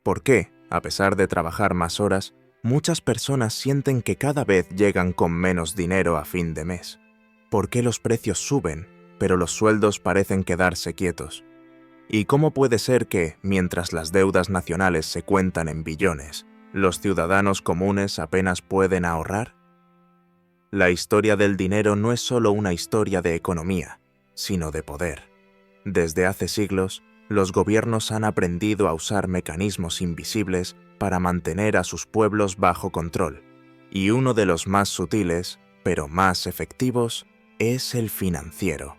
¿Por qué, a pesar de trabajar más horas, muchas personas sienten que cada vez llegan con menos dinero a fin de mes? ¿Por qué los precios suben, pero los sueldos parecen quedarse quietos? ¿Y cómo puede ser que, mientras las deudas nacionales se cuentan en billones, los ciudadanos comunes apenas pueden ahorrar? La historia del dinero no es solo una historia de economía, sino de poder. Desde hace siglos, los gobiernos han aprendido a usar mecanismos invisibles para mantener a sus pueblos bajo control, y uno de los más sutiles, pero más efectivos, es el financiero.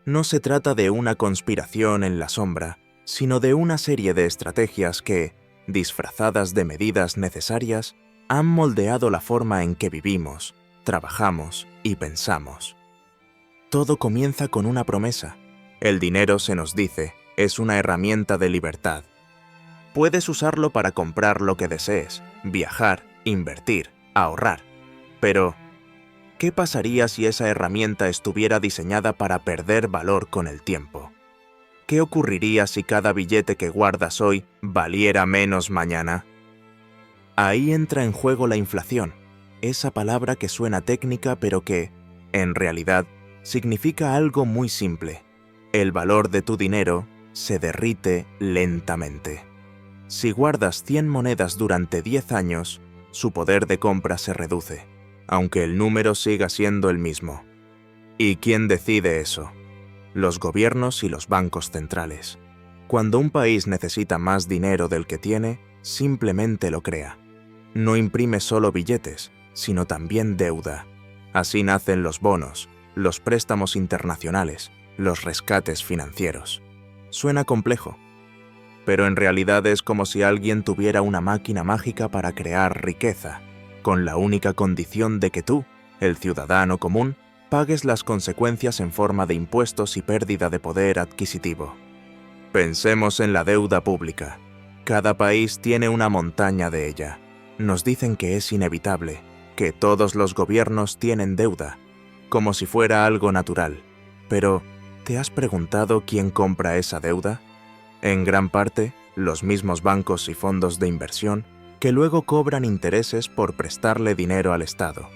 No se trata de una conspiración en la sombra, sino de una serie de estrategias que, disfrazadas de medidas necesarias, han moldeado la forma en que vivimos, trabajamos y pensamos. Todo comienza con una promesa. El dinero, se nos dice, es una herramienta de libertad. Puedes usarlo para comprar lo que desees, viajar, invertir, ahorrar. Pero, ¿qué pasaría si esa herramienta estuviera diseñada para perder valor con el tiempo? ¿Qué ocurriría si cada billete que guardas hoy valiera menos mañana? Ahí entra en juego la inflación, esa palabra que suena técnica pero que, en realidad, significa algo muy simple. El valor de tu dinero se derrite lentamente. Si guardas 100 monedas durante 10 años, su poder de compra se reduce, aunque el número siga siendo el mismo. ¿Y quién decide eso? Los gobiernos y los bancos centrales. Cuando un país necesita más dinero del que tiene, simplemente lo crea. No imprime solo billetes, sino también deuda. Así nacen los bonos, los préstamos internacionales, los rescates financieros. Suena complejo, pero en realidad es como si alguien tuviera una máquina mágica para crear riqueza, con la única condición de que tú, el ciudadano común, pagues las consecuencias en forma de impuestos y pérdida de poder adquisitivo. Pensemos en la deuda pública. Cada país tiene una montaña de ella. Nos dicen que es inevitable, que todos los gobiernos tienen deuda, como si fuera algo natural. Pero, ¿te has preguntado quién compra esa deuda? En gran parte, los mismos bancos y fondos de inversión que luego cobran intereses por prestarle dinero al Estado.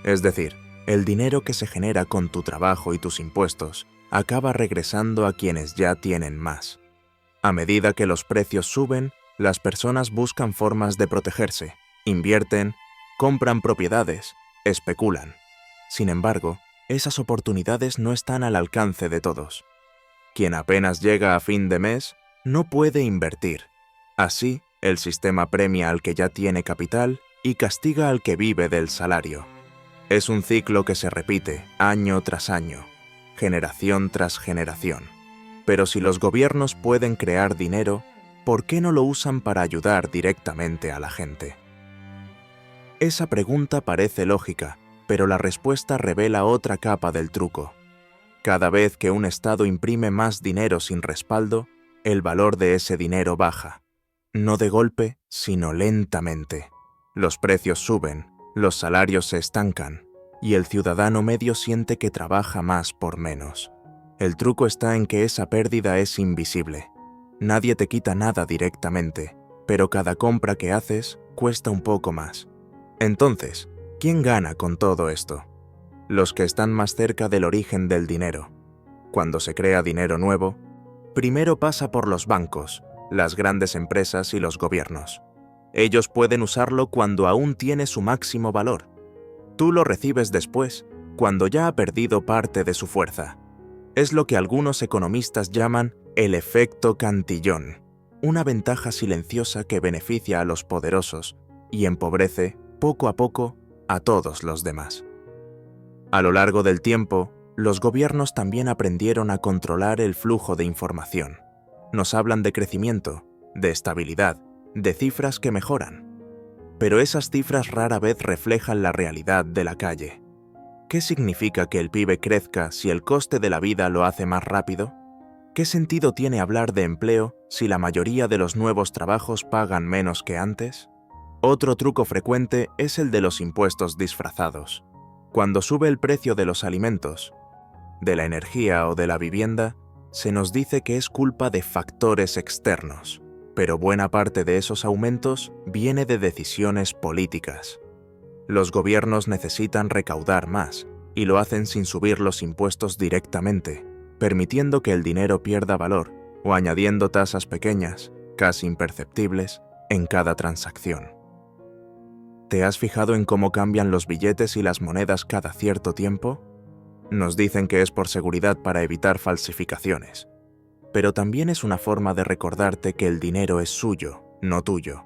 Es decir, el dinero que se genera con tu trabajo y tus impuestos acaba regresando a quienes ya tienen más. A medida que los precios suben, las personas buscan formas de protegerse, invierten, compran propiedades, especulan. Sin embargo, esas oportunidades no están al alcance de todos. Quien apenas llega a fin de mes no puede invertir. Así, el sistema premia al que ya tiene capital y castiga al que vive del salario. Es un ciclo que se repite año tras año, generación tras generación. Pero si los gobiernos pueden crear dinero, ¿por qué no lo usan para ayudar directamente a la gente? Esa pregunta parece lógica, pero la respuesta revela otra capa del truco. Cada vez que un Estado imprime más dinero sin respaldo, el valor de ese dinero baja. No de golpe, sino lentamente. Los precios suben, los salarios se estancan, y el ciudadano medio siente que trabaja más por menos. El truco está en que esa pérdida es invisible. Nadie te quita nada directamente, pero cada compra que haces cuesta un poco más. Entonces, ¿quién gana con todo esto? Los que están más cerca del origen del dinero. Cuando se crea dinero nuevo, primero pasa por los bancos, las grandes empresas y los gobiernos. Ellos pueden usarlo cuando aún tiene su máximo valor. Tú lo recibes después, cuando ya ha perdido parte de su fuerza. Es lo que algunos economistas llaman el efecto Cantillon, una ventaja silenciosa que beneficia a los poderosos y empobrece, poco a poco, a todos los demás. A lo largo del tiempo, los gobiernos también aprendieron a controlar el flujo de información. Nos hablan de crecimiento, de estabilidad, de cifras que mejoran. Pero esas cifras rara vez reflejan la realidad de la calle. ¿Qué significa que el PIB crezca si el coste de la vida lo hace más rápido? ¿Qué sentido tiene hablar de empleo si la mayoría de los nuevos trabajos pagan menos que antes? Otro truco frecuente es el de los impuestos disfrazados. Cuando sube el precio de los alimentos, de la energía o de la vivienda, se nos dice que es culpa de factores externos. Pero buena parte de esos aumentos viene de decisiones políticas. Los gobiernos necesitan recaudar más, y lo hacen sin subir los impuestos directamente, permitiendo que el dinero pierda valor o añadiendo tasas pequeñas, casi imperceptibles, en cada transacción. ¿Te has fijado en cómo cambian los billetes y las monedas cada cierto tiempo? Nos dicen que es por seguridad para evitar falsificaciones, pero también es una forma de recordarte que el dinero es suyo, no tuyo.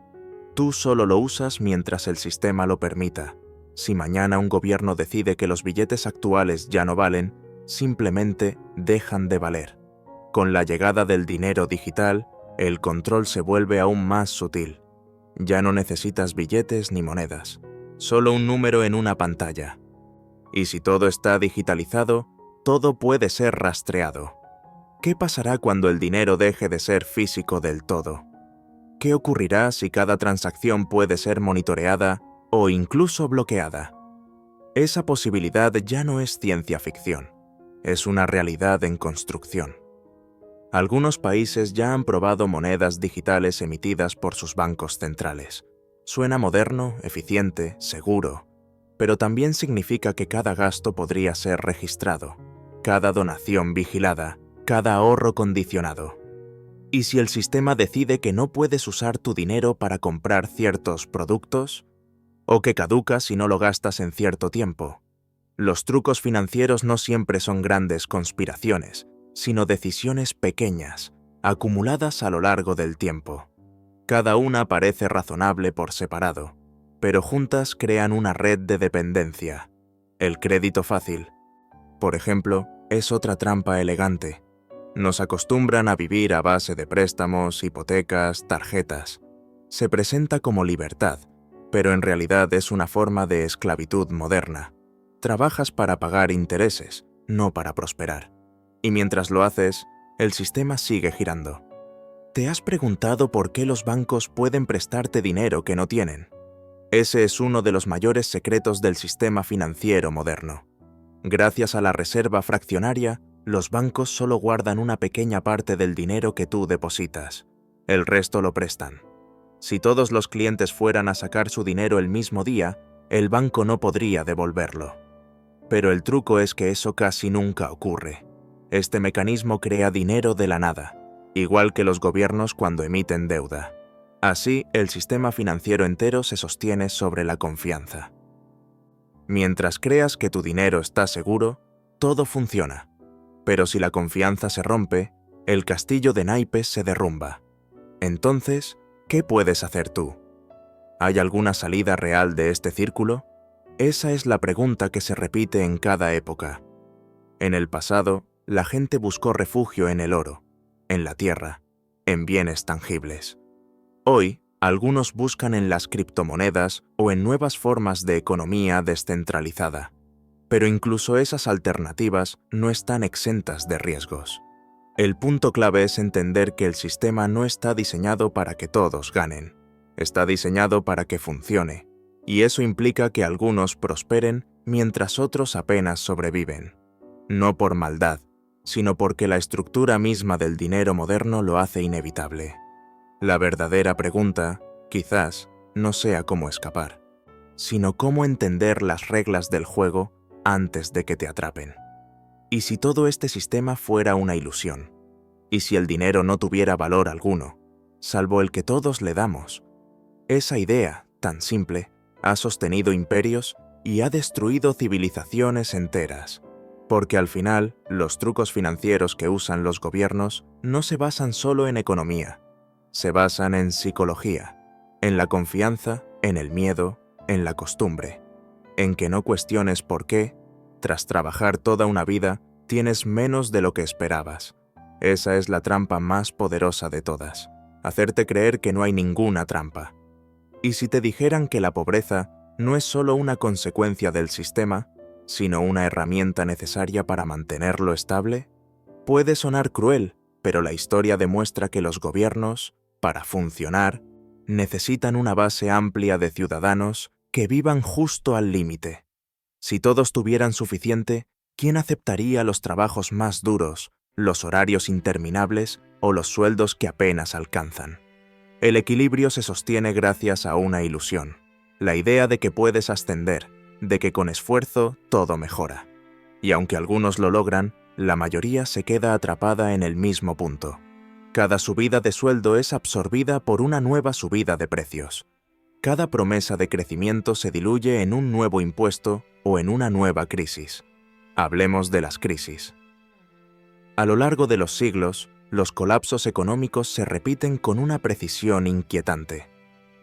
Tú solo lo usas mientras el sistema lo permita. Si mañana un gobierno decide que los billetes actuales ya no valen, simplemente dejan de valer. Con la llegada del dinero digital, el control se vuelve aún más sutil. Ya no necesitas billetes ni monedas, solo un número en una pantalla. Y si todo está digitalizado, todo puede ser rastreado. ¿Qué pasará cuando el dinero deje de ser físico del todo? ¿Qué ocurrirá si cada transacción puede ser monitoreada o incluso bloqueada? Esa posibilidad ya no es ciencia ficción, es una realidad en construcción. Algunos países ya han probado monedas digitales emitidas por sus bancos centrales. Suena moderno, eficiente, seguro, pero también significa que cada gasto podría ser registrado, cada donación vigilada, cada ahorro condicionado. ¿Y si el sistema decide que no puedes usar tu dinero para comprar ciertos productos? ¿O que caduca si no lo gastas en cierto tiempo? Los trucos financieros no siempre son grandes conspiraciones, sino decisiones pequeñas, acumuladas a lo largo del tiempo. Cada una parece razonable por separado, pero juntas crean una red de dependencia. El crédito fácil, por ejemplo, es otra trampa elegante. Nos acostumbran a vivir a base de préstamos, hipotecas, tarjetas. Se presenta como libertad, pero en realidad es una forma de esclavitud moderna. Trabajas para pagar intereses, no para prosperar. Y mientras lo haces, el sistema sigue girando. ¿Te has preguntado por qué los bancos pueden prestarte dinero que no tienen? Ese es uno de los mayores secretos del sistema financiero moderno. Gracias a la reserva fraccionaria, los bancos solo guardan una pequeña parte del dinero que tú depositas. El resto lo prestan. Si todos los clientes fueran a sacar su dinero el mismo día, el banco no podría devolverlo. Pero el truco es que eso casi nunca ocurre. Este mecanismo crea dinero de la nada, igual que los gobiernos cuando emiten deuda. Así, el sistema financiero entero se sostiene sobre la confianza. Mientras creas que tu dinero está seguro, todo funciona. Pero si la confianza se rompe, el castillo de naipes se derrumba. Entonces, ¿qué puedes hacer tú? ¿Hay alguna salida real de este círculo? Esa es la pregunta que se repite en cada época. En el pasado, la gente buscó refugio en el oro, en la tierra, en bienes tangibles. Hoy, algunos buscan en las criptomonedas o en nuevas formas de economía descentralizada. Pero incluso esas alternativas no están exentas de riesgos. El punto clave es entender que el sistema no está diseñado para que todos ganen. Está diseñado para que funcione, y eso implica que algunos prosperen mientras otros apenas sobreviven. No por maldad, sino porque la estructura misma del dinero moderno lo hace inevitable. La verdadera pregunta, quizás, no sea cómo escapar, sino cómo entender las reglas del juego antes de que te atrapen. ¿Y si todo este sistema fuera una ilusión? ¿Y si el dinero no tuviera valor alguno, salvo el que todos le damos? Esa idea, tan simple, ha sostenido imperios y ha destruido civilizaciones enteras. Porque al final, los trucos financieros que usan los gobiernos no se basan solo en economía, se basan en psicología, en la confianza, en el miedo, en la costumbre, en que no cuestiones por qué, tras trabajar toda una vida, tienes menos de lo que esperabas. Esa es la trampa más poderosa de todas, hacerte creer que no hay ninguna trampa. Y si te dijeran que la pobreza no es solo una consecuencia del sistema, sino una herramienta necesaria para mantenerlo estable, puede sonar cruel, pero la historia demuestra que los gobiernos, para funcionar, necesitan una base amplia de ciudadanos que vivan justo al límite. Si todos tuvieran suficiente, ¿quién aceptaría los trabajos más duros, los horarios interminables o los sueldos que apenas alcanzan? El equilibrio se sostiene gracias a una ilusión, la idea de que puedes ascender, de que con esfuerzo todo mejora. Y aunque algunos lo logran, la mayoría se queda atrapada en el mismo punto. Cada subida de sueldo es absorbida por una nueva subida de precios. Cada promesa de crecimiento se diluye en un nuevo impuesto o en una nueva crisis. Hablemos de las crisis. A lo largo de los siglos, los colapsos económicos se repiten con una precisión inquietante.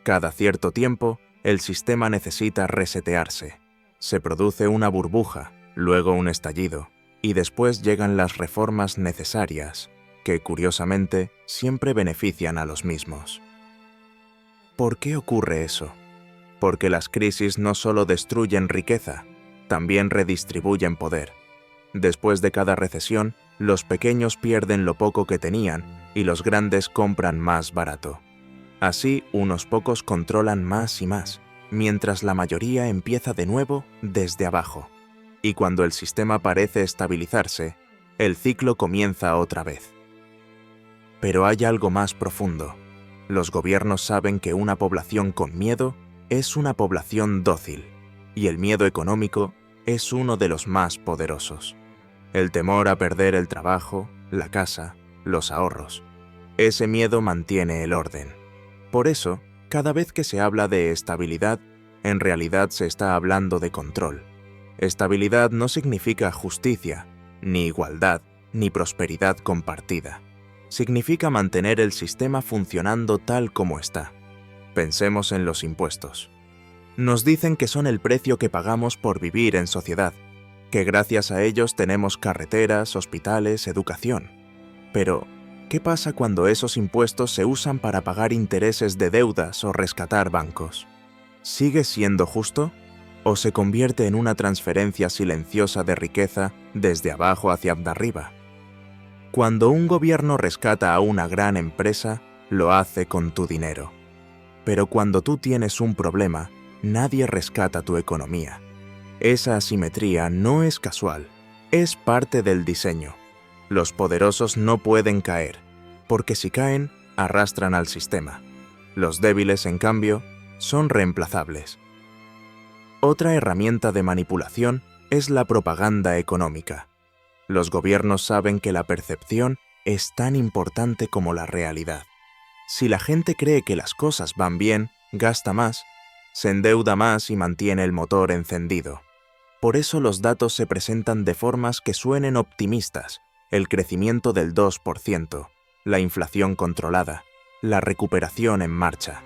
Cada cierto tiempo, el sistema necesita resetearse. Se produce una burbuja, luego un estallido, y después llegan las reformas necesarias, que, curiosamente, siempre benefician a los mismos. ¿Por qué ocurre eso? Porque las crisis no solo destruyen riqueza, también redistribuyen poder. Después de cada recesión, los pequeños pierden lo poco que tenían y los grandes compran más barato. Así, unos pocos controlan más y más, mientras la mayoría empieza de nuevo desde abajo. Y cuando el sistema parece estabilizarse, el ciclo comienza otra vez. Pero hay algo más profundo. Los gobiernos saben que una población con miedo es una población dócil, y el miedo económico es uno de los más poderosos. El temor a perder el trabajo, la casa, los ahorros. Ese miedo mantiene el orden. Por eso, cada vez que se habla de estabilidad, en realidad se está hablando de control. Estabilidad no significa justicia, ni igualdad, ni prosperidad compartida. Significa mantener el sistema funcionando tal como está. Pensemos en los impuestos. Nos dicen que son el precio que pagamos por vivir en sociedad, que gracias a ellos tenemos carreteras, hospitales, educación. Pero, ¿qué pasa cuando esos impuestos se usan para pagar intereses de deudas o rescatar bancos? ¿Sigue siendo justo? ¿O se convierte en una transferencia silenciosa de riqueza desde abajo hacia arriba? Cuando un gobierno rescata a una gran empresa, lo hace con tu dinero. Pero cuando tú tienes un problema, nadie rescata tu economía. Esa asimetría no es casual, es parte del diseño. Los poderosos no pueden caer, porque si caen, arrastran al sistema. Los débiles, en cambio, son reemplazables. Otra herramienta de manipulación es la propaganda económica. Los gobiernos saben que la percepción es tan importante como la realidad. Si la gente cree que las cosas van bien, gasta más, se endeuda más y mantiene el motor encendido. Por eso los datos se presentan de formas que suenen optimistas: el crecimiento del 2%, la inflación controlada, la recuperación en marcha.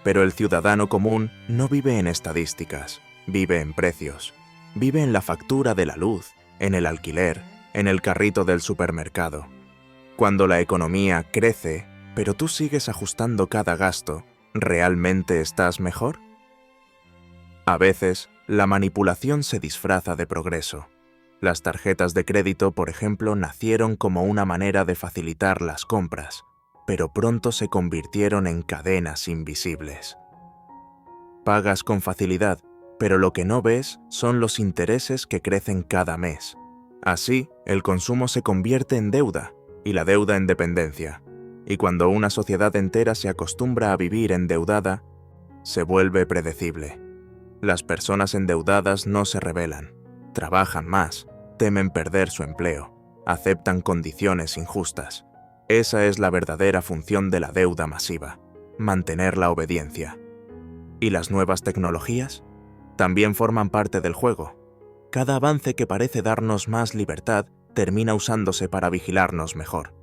Pero el ciudadano común no vive en estadísticas, vive en precios, vive en la factura de la luz, en el alquiler, en el carrito del supermercado. Cuando la economía crece, pero tú sigues ajustando cada gasto, ¿realmente estás mejor? A veces, la manipulación se disfraza de progreso. Las tarjetas de crédito, por ejemplo, nacieron como una manera de facilitar las compras, pero pronto se convirtieron en cadenas invisibles. Pagas con facilidad, pero lo que no ves son los intereses que crecen cada mes. Así, el consumo se convierte en deuda y la deuda en dependencia. Y cuando una sociedad entera se acostumbra a vivir endeudada, se vuelve predecible. Las personas endeudadas no se rebelan, trabajan más, temen perder su empleo, aceptan condiciones injustas. Esa es la verdadera función de la deuda masiva, mantener la obediencia. ¿Y las nuevas tecnologías? También forman parte del juego. Cada avance que parece darnos más libertad termina usándose para vigilarnos mejor.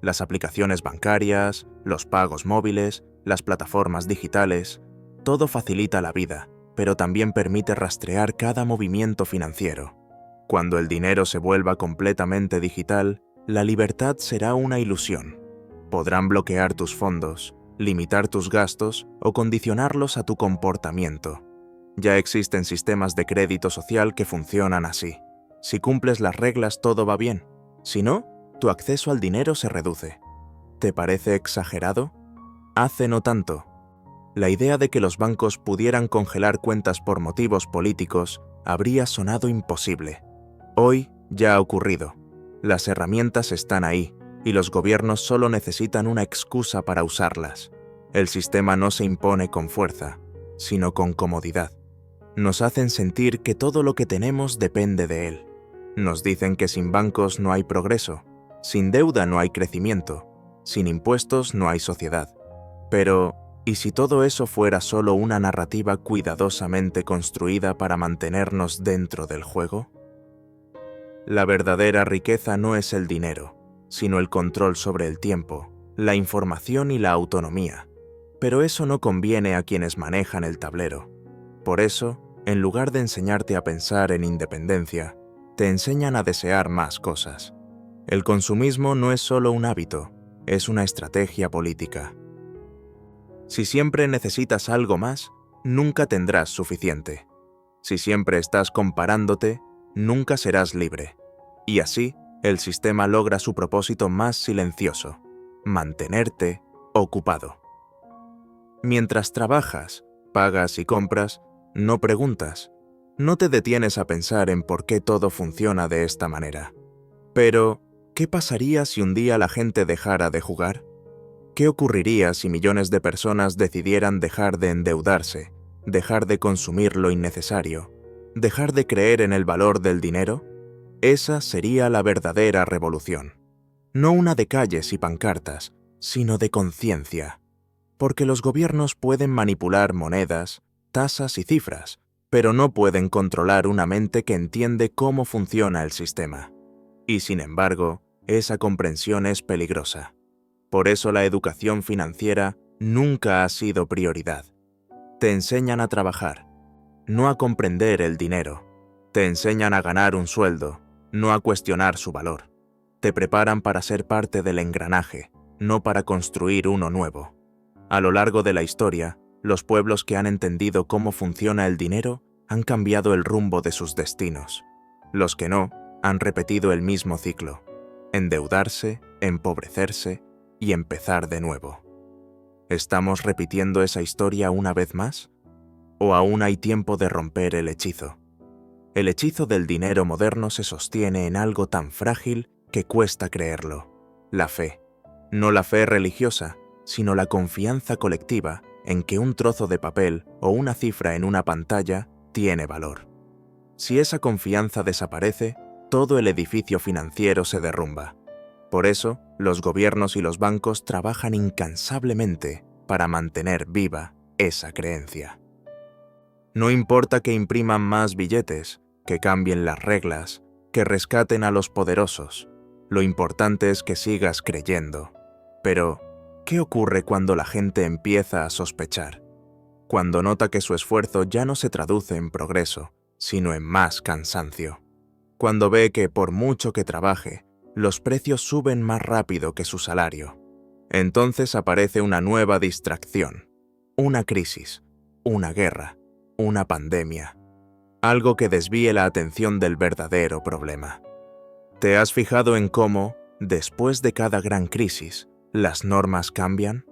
Las aplicaciones bancarias, los pagos móviles, las plataformas digitales, todo facilita la vida, pero también permite rastrear cada movimiento financiero. Cuando el dinero se vuelva completamente digital, la libertad será una ilusión. Podrán bloquear tus fondos, limitar tus gastos o condicionarlos a tu comportamiento. Ya existen sistemas de crédito social que funcionan así. Si cumples las reglas, todo va bien. Si no, tu acceso al dinero se reduce. ¿Te parece exagerado? Hace no tanto, la idea de que los bancos pudieran congelar cuentas por motivos políticos habría sonado imposible. Hoy ya ha ocurrido. Las herramientas están ahí, y los gobiernos solo necesitan una excusa para usarlas. El sistema no se impone con fuerza, sino con comodidad. Nos hacen sentir que todo lo que tenemos depende de él. Nos dicen que sin bancos no hay progreso, sin deuda no hay crecimiento, sin impuestos no hay sociedad. Pero, ¿y si todo eso fuera solo una narrativa cuidadosamente construida para mantenernos dentro del juego? La verdadera riqueza no es el dinero, sino el control sobre el tiempo, la información y la autonomía. Pero eso no conviene a quienes manejan el tablero. Por eso, en lugar de enseñarte a pensar en independencia, te enseñan a desear más cosas. El consumismo no es solo un hábito, es una estrategia política. Si siempre necesitas algo más, nunca tendrás suficiente. Si siempre estás comparándote, nunca serás libre. Y así, el sistema logra su propósito más silencioso: mantenerte ocupado. Mientras trabajas, pagas y compras, no preguntas, no te detienes a pensar en por qué todo funciona de esta manera. Pero, ¿qué pasaría si un día la gente dejara de jugar? ¿Qué ocurriría si millones de personas decidieran dejar de endeudarse, dejar de consumir lo innecesario, dejar de creer en el valor del dinero? Esa sería la verdadera revolución. No una de calles y pancartas, sino de conciencia. Porque los gobiernos pueden manipular monedas, tasas y cifras, pero no pueden controlar una mente que entiende cómo funciona el sistema. Y sin embargo, esa comprensión es peligrosa. Por eso la educación financiera nunca ha sido prioridad. Te enseñan a trabajar, no a comprender el dinero. Te enseñan a ganar un sueldo, no a cuestionar su valor. Te preparan para ser parte del engranaje, no para construir uno nuevo. A lo largo de la historia, los pueblos que han entendido cómo funciona el dinero han cambiado el rumbo de sus destinos. Los que no, han repetido el mismo ciclo: endeudarse, empobrecerse y empezar de nuevo. ¿Estamos repitiendo esa historia una vez más? ¿O aún hay tiempo de romper el hechizo? El hechizo del dinero moderno se sostiene en algo tan frágil que cuesta creerlo: la fe. No la fe religiosa, sino la confianza colectiva en que un trozo de papel o una cifra en una pantalla tiene valor. Si esa confianza desaparece, todo el edificio financiero se derrumba. Por eso, los gobiernos y los bancos trabajan incansablemente para mantener viva esa creencia. No importa que impriman más billetes, que cambien las reglas, que rescaten a los poderosos. Lo importante es que sigas creyendo. Pero, ¿qué ocurre cuando la gente empieza a sospechar? Cuando nota que su esfuerzo ya no se traduce en progreso, sino en más cansancio. Cuando ve que, por mucho que trabaje, los precios suben más rápido que su salario. Entonces aparece una nueva distracción, una crisis, una guerra, una pandemia. Algo que desvíe la atención del verdadero problema. ¿Te has fijado en cómo, después de cada gran crisis, las normas cambian?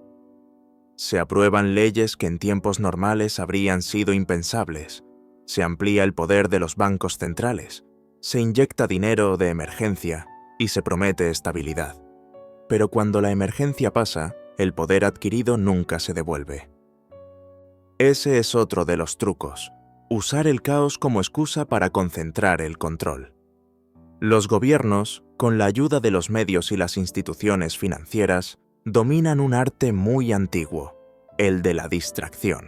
Se aprueban leyes que en tiempos normales habrían sido impensables. Se amplía el poder de los bancos centrales. Se inyecta dinero de emergencia y se promete estabilidad. Pero cuando la emergencia pasa, el poder adquirido nunca se devuelve. Ese es otro de los trucos: usar el caos como excusa para concentrar el control. Los gobiernos, con la ayuda de los medios y las instituciones financieras, dominan un arte muy antiguo, el de la distracción.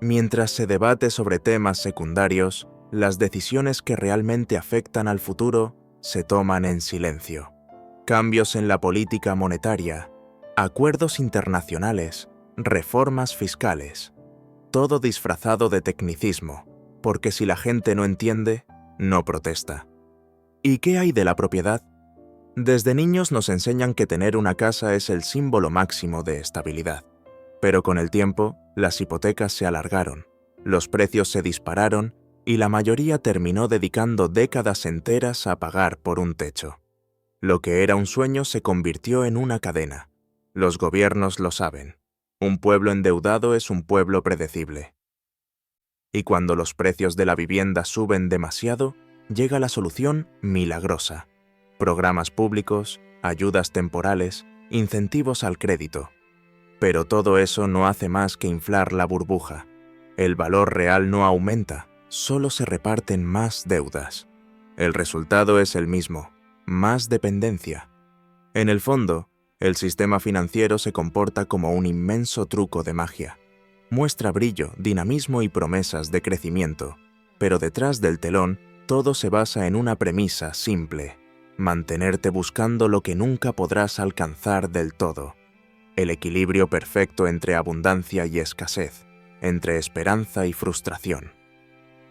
Mientras se debate sobre temas secundarios, las decisiones que realmente afectan al futuro se toman en silencio. Cambios en la política monetaria, acuerdos internacionales, reformas fiscales, todo disfrazado de tecnicismo, porque si la gente no entiende, no protesta. ¿Y qué hay de la propiedad? Desde niños nos enseñan que tener una casa es el símbolo máximo de estabilidad. Pero con el tiempo, las hipotecas se alargaron, los precios se dispararon y la mayoría terminó dedicando décadas enteras a pagar por un techo. Lo que era un sueño se convirtió en una cadena. Los gobiernos lo saben. Un pueblo endeudado es un pueblo predecible. Y cuando los precios de la vivienda suben demasiado, llega la solución milagrosa: programas públicos, ayudas temporales, incentivos al crédito. Pero todo eso no hace más que inflar la burbuja. El valor real no aumenta, solo se reparten más deudas. El resultado es el mismo, más dependencia. En el fondo, el sistema financiero se comporta como un inmenso truco de magia. Muestra brillo, dinamismo y promesas de crecimiento, pero detrás del telón todo se basa en una premisa simple: mantenerte buscando lo que nunca podrás alcanzar del todo. El equilibrio perfecto entre abundancia y escasez, entre esperanza y frustración.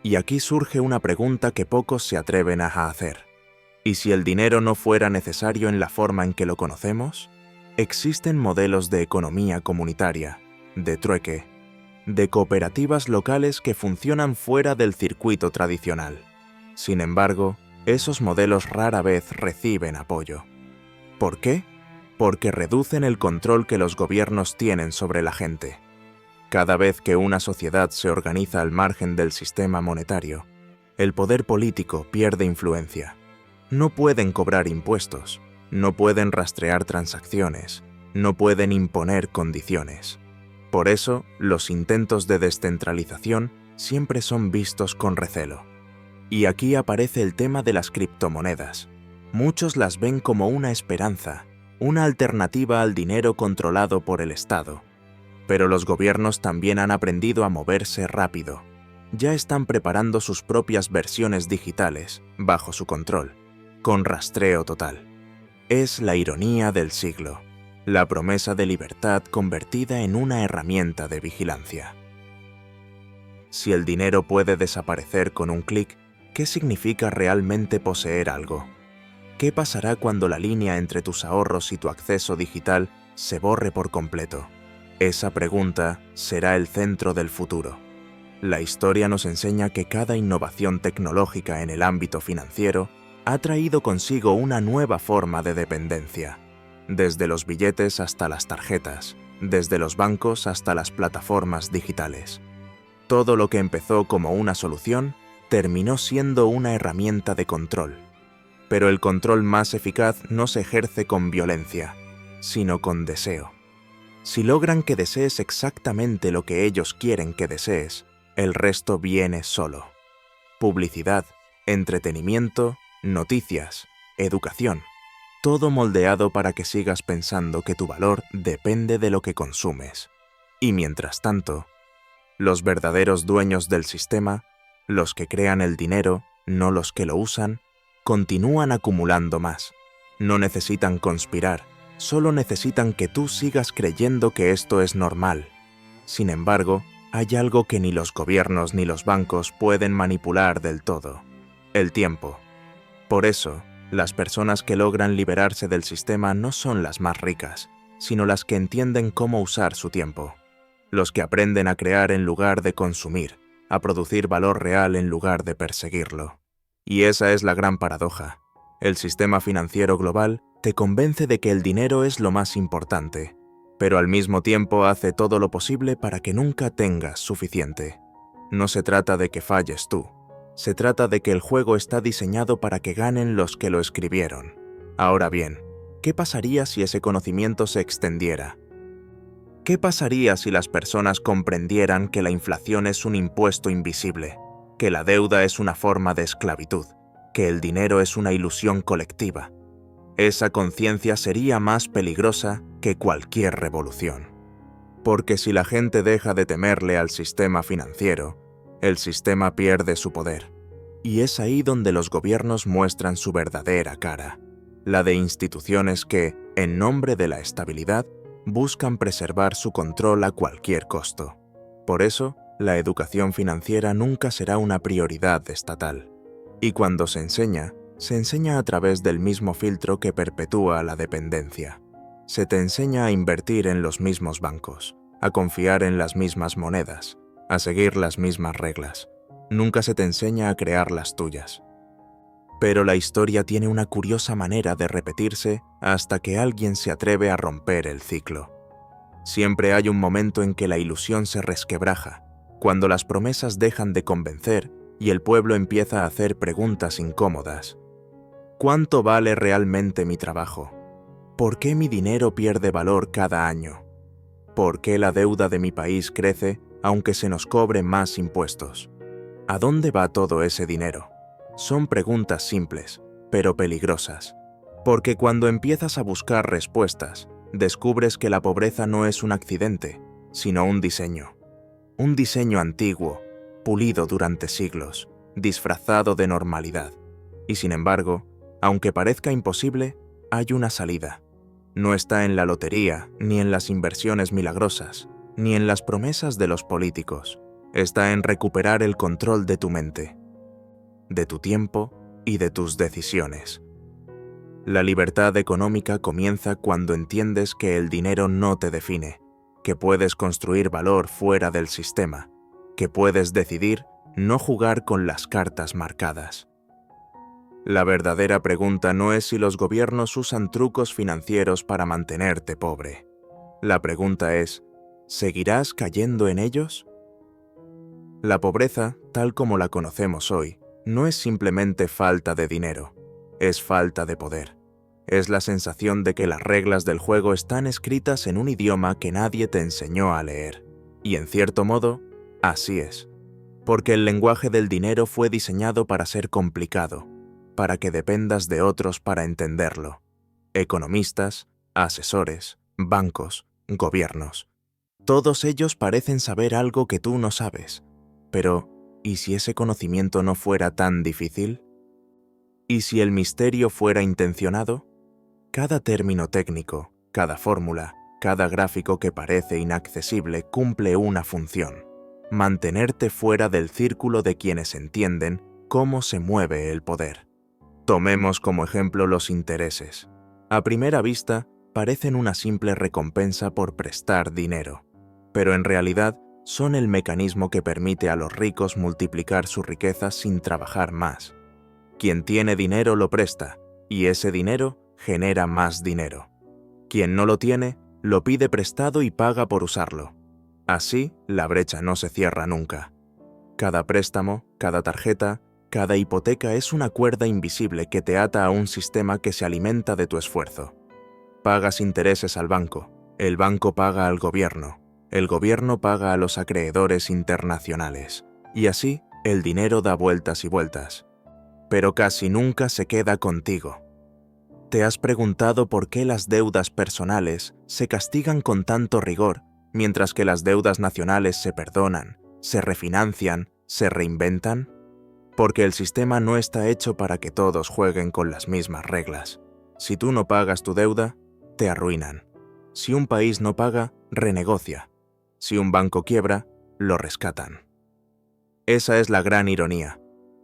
Y aquí surge una pregunta que pocos se atreven a hacer. ¿Y si el dinero no fuera necesario en la forma en que lo conocemos? Existen modelos de economía comunitaria, de trueque, de cooperativas locales que funcionan fuera del circuito tradicional. Sin embargo, esos modelos rara vez reciben apoyo. ¿Por qué? Porque reducen el control que los gobiernos tienen sobre la gente. Cada vez que una sociedad se organiza al margen del sistema monetario, el poder político pierde influencia. No pueden cobrar impuestos, no pueden rastrear transacciones, no pueden imponer condiciones. Por eso, los intentos de descentralización siempre son vistos con recelo. Y aquí aparece el tema de las criptomonedas. Muchos las ven como una esperanza, una alternativa al dinero controlado por el Estado. Pero los gobiernos también han aprendido a moverse rápido. Ya están preparando sus propias versiones digitales, bajo su control, con rastreo total. Es la ironía del siglo, la promesa de libertad convertida en una herramienta de vigilancia. Si el dinero puede desaparecer con un clic, ¿qué significa realmente poseer algo? ¿Qué pasará cuando la línea entre tus ahorros y tu acceso digital se borre por completo? Esa pregunta será el centro del futuro. La historia nos enseña que cada innovación tecnológica en el ámbito financiero ha traído consigo una nueva forma de dependencia. Desde los billetes hasta las tarjetas, desde los bancos hasta las plataformas digitales. Todo lo que empezó como una solución terminó siendo una herramienta de control. Pero el control más eficaz no se ejerce con violencia, sino con deseo. Si logran que desees exactamente lo que ellos quieren que desees, el resto viene solo. Publicidad, entretenimiento, noticias, educación. Todo moldeado para que sigas pensando que tu valor depende de lo que consumes. Y mientras tanto, los verdaderos dueños del sistema, los que crean el dinero, no los que lo usan, continúan acumulando más. No necesitan conspirar, solo necesitan que tú sigas creyendo que esto es normal. Sin embargo, hay algo que ni los gobiernos ni los bancos pueden manipular del todo: el tiempo. Por eso, las personas que logran liberarse del sistema no son las más ricas, sino las que entienden cómo usar su tiempo. Los que aprenden a crear en lugar de consumir, a producir valor real en lugar de perseguirlo. Y esa es la gran paradoja. El sistema financiero global te convence de que el dinero es lo más importante, pero al mismo tiempo hace todo lo posible para que nunca tengas suficiente. No se trata de que falles tú. Se trata de que el juego está diseñado para que ganen los que lo escribieron. Ahora bien, ¿qué pasaría si ese conocimiento se extendiera? ¿Qué pasaría si las personas comprendieran que la inflación es un impuesto invisible, que la deuda es una forma de esclavitud, que el dinero es una ilusión colectiva? Esa conciencia sería más peligrosa que cualquier revolución. Porque si la gente deja de temerle al sistema financiero, el sistema pierde su poder. Y es ahí donde los gobiernos muestran su verdadera cara, la de instituciones que, en nombre de la estabilidad, buscan preservar su control a cualquier costo. Por eso, la educación financiera nunca será una prioridad estatal. Y cuando se enseña a través del mismo filtro que perpetúa la dependencia. Se te enseña a invertir en los mismos bancos, a confiar en las mismas monedas, a seguir las mismas reglas. Nunca se te enseña a crear las tuyas. Pero la historia tiene una curiosa manera de repetirse hasta que alguien se atreve a romper el ciclo. Siempre hay un momento en que la ilusión se resquebraja, cuando las promesas dejan de convencer y el pueblo empieza a hacer preguntas incómodas. ¿Cuánto vale realmente mi trabajo? ¿Por qué mi dinero pierde valor cada año? ¿Por qué la deuda de mi país crece aunque se nos cobre más impuestos? ¿A dónde va todo ese dinero? Son preguntas simples, pero peligrosas, porque cuando empiezas a buscar respuestas, descubres que la pobreza no es un accidente, sino un diseño antiguo, pulido durante siglos, disfrazado de normalidad. Y sin embargo, aunque parezca imposible, hay una salida. No está en la lotería, ni en las inversiones milagrosas, ni en las promesas de los políticos. Está en recuperar el control de tu mente, de tu tiempo y de tus decisiones. La libertad económica comienza cuando entiendes que el dinero no te define, que puedes construir valor fuera del sistema, que puedes decidir no jugar con las cartas marcadas. La verdadera pregunta no es si los gobiernos usan trucos financieros para mantenerte pobre. La pregunta es, ¿seguirás cayendo en ellos? La pobreza, tal como la conocemos hoy, no es simplemente falta de dinero, es falta de poder. Es la sensación de que las reglas del juego están escritas en un idioma que nadie te enseñó a leer. Y en cierto modo, así es. Porque el lenguaje del dinero fue diseñado para ser complicado, para que dependas de otros para entenderlo. Economistas, asesores, bancos, gobiernos. Todos ellos parecen saber algo que tú no sabes. Pero, ¿y si ese conocimiento no fuera tan difícil? ¿Y si el misterio fuera intencionado? Cada término técnico, cada fórmula, cada gráfico que parece inaccesible cumple una función: mantenerte fuera del círculo de quienes entienden cómo se mueve el poder. Tomemos como ejemplo los intereses. A primera vista, parecen una simple recompensa por prestar dinero, pero en realidad son el mecanismo que permite a los ricos multiplicar su riqueza sin trabajar más. Quien tiene dinero lo presta, y ese dinero genera más dinero. Quien no lo tiene, lo pide prestado y paga por usarlo. Así, la brecha no se cierra nunca. Cada préstamo, cada tarjeta, cada hipoteca es una cuerda invisible que te ata a un sistema que se alimenta de tu esfuerzo. Pagas intereses al banco, el banco paga al gobierno, el gobierno paga a los acreedores internacionales, y así el dinero da vueltas y vueltas. Pero casi nunca se queda contigo. ¿Te has preguntado por qué las deudas personales se castigan con tanto rigor, mientras que las deudas nacionales se perdonan, se refinancian, se reinventan? Porque el sistema no está hecho para que todos jueguen con las mismas reglas. Si tú no pagas tu deuda, te arruinan. Si un país no paga, renegocia. Si un banco quiebra, lo rescatan. Esa es la gran ironía.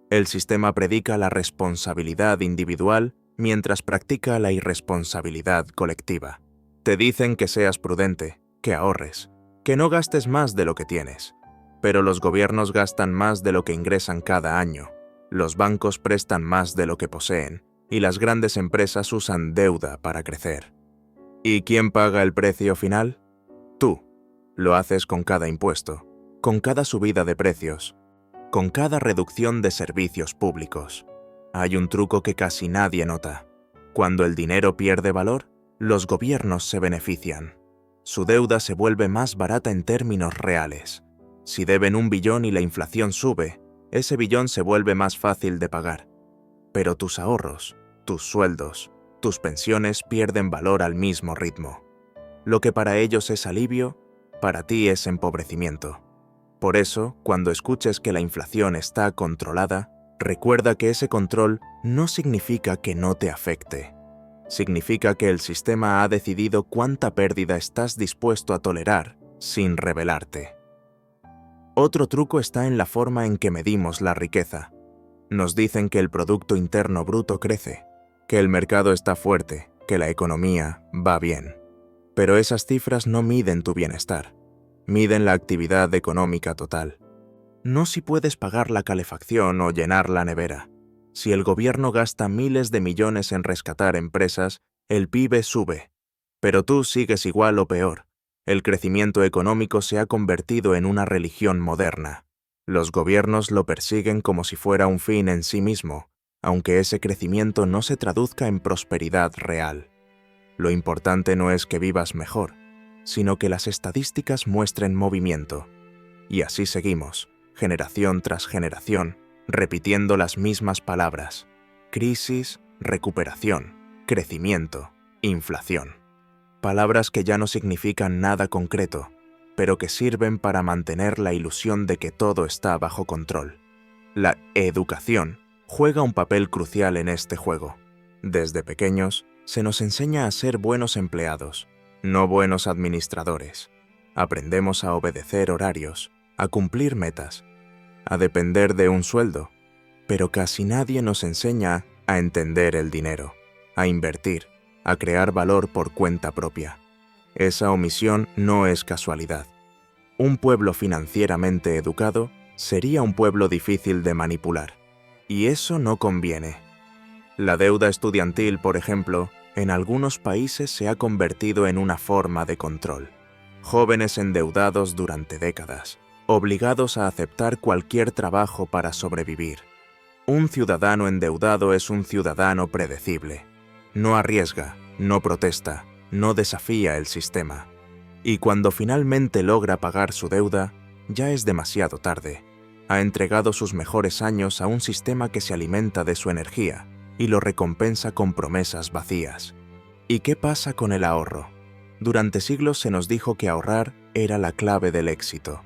El sistema predica la responsabilidad individual mientras practica la irresponsabilidad colectiva. Te dicen que seas prudente, que ahorres, que no gastes más de lo que tienes. Pero los gobiernos gastan más de lo que ingresan cada año, los bancos prestan más de lo que poseen, y las grandes empresas usan deuda para crecer. ¿Y quién paga el precio final? Tú. Lo haces con cada impuesto, con cada subida de precios, con cada reducción de servicios públicos. Hay un truco que casi nadie nota. Cuando el dinero pierde valor, los gobiernos se benefician. Su deuda se vuelve más barata en términos reales. Si deben 1 billón y la inflación sube, ese billón se vuelve más fácil de pagar. Pero tus ahorros, tus sueldos, tus pensiones pierden valor al mismo ritmo. Lo que para ellos es alivio, para ti es empobrecimiento. Por eso, cuando escuches que la inflación está controlada, recuerda que ese control no significa que no te afecte. Significa que el sistema ha decidido cuánta pérdida estás dispuesto a tolerar sin rebelarte. Otro truco está en la forma en que medimos la riqueza. Nos dicen que el Producto Interno Bruto crece, que el mercado está fuerte, que la economía va bien. Pero esas cifras no miden tu bienestar, miden la actividad económica total. No si puedes pagar la calefacción o llenar la nevera. Si el gobierno gasta miles de millones en rescatar empresas, el PIB sube. Pero tú sigues igual o peor. El crecimiento económico se ha convertido en una religión moderna. Los gobiernos lo persiguen como si fuera un fin en sí mismo, aunque ese crecimiento no se traduzca en prosperidad real. Lo importante no es que vivas mejor, sino que las estadísticas muestren movimiento. Y así seguimos, generación tras generación, repitiendo las mismas palabras: crisis, recuperación, crecimiento, inflación. Palabras que ya no significan nada concreto, pero que sirven para mantener la ilusión de que todo está bajo control. La educación juega un papel crucial en este juego. Desde pequeños, se nos enseña a ser buenos empleados, no buenos administradores. Aprendemos a obedecer horarios, a cumplir metas, a depender de un sueldo, pero casi nadie nos enseña a entender el dinero, a invertir, a crear valor por cuenta propia. Esa omisión no es casualidad. Un pueblo financieramente educado sería un pueblo difícil de manipular, y eso no conviene. La deuda estudiantil, por ejemplo, en algunos países se ha convertido en una forma de control. Jóvenes endeudados durante décadas, obligados a aceptar cualquier trabajo para sobrevivir. Un ciudadano endeudado es un ciudadano predecible. No arriesga, no protesta, no desafía el sistema. Y cuando finalmente logra pagar su deuda, ya es demasiado tarde. Ha entregado sus mejores años a un sistema que se alimenta de su energía y lo recompensa con promesas vacías. ¿Y qué pasa con el ahorro? Durante siglos se nos dijo que ahorrar era la clave del éxito.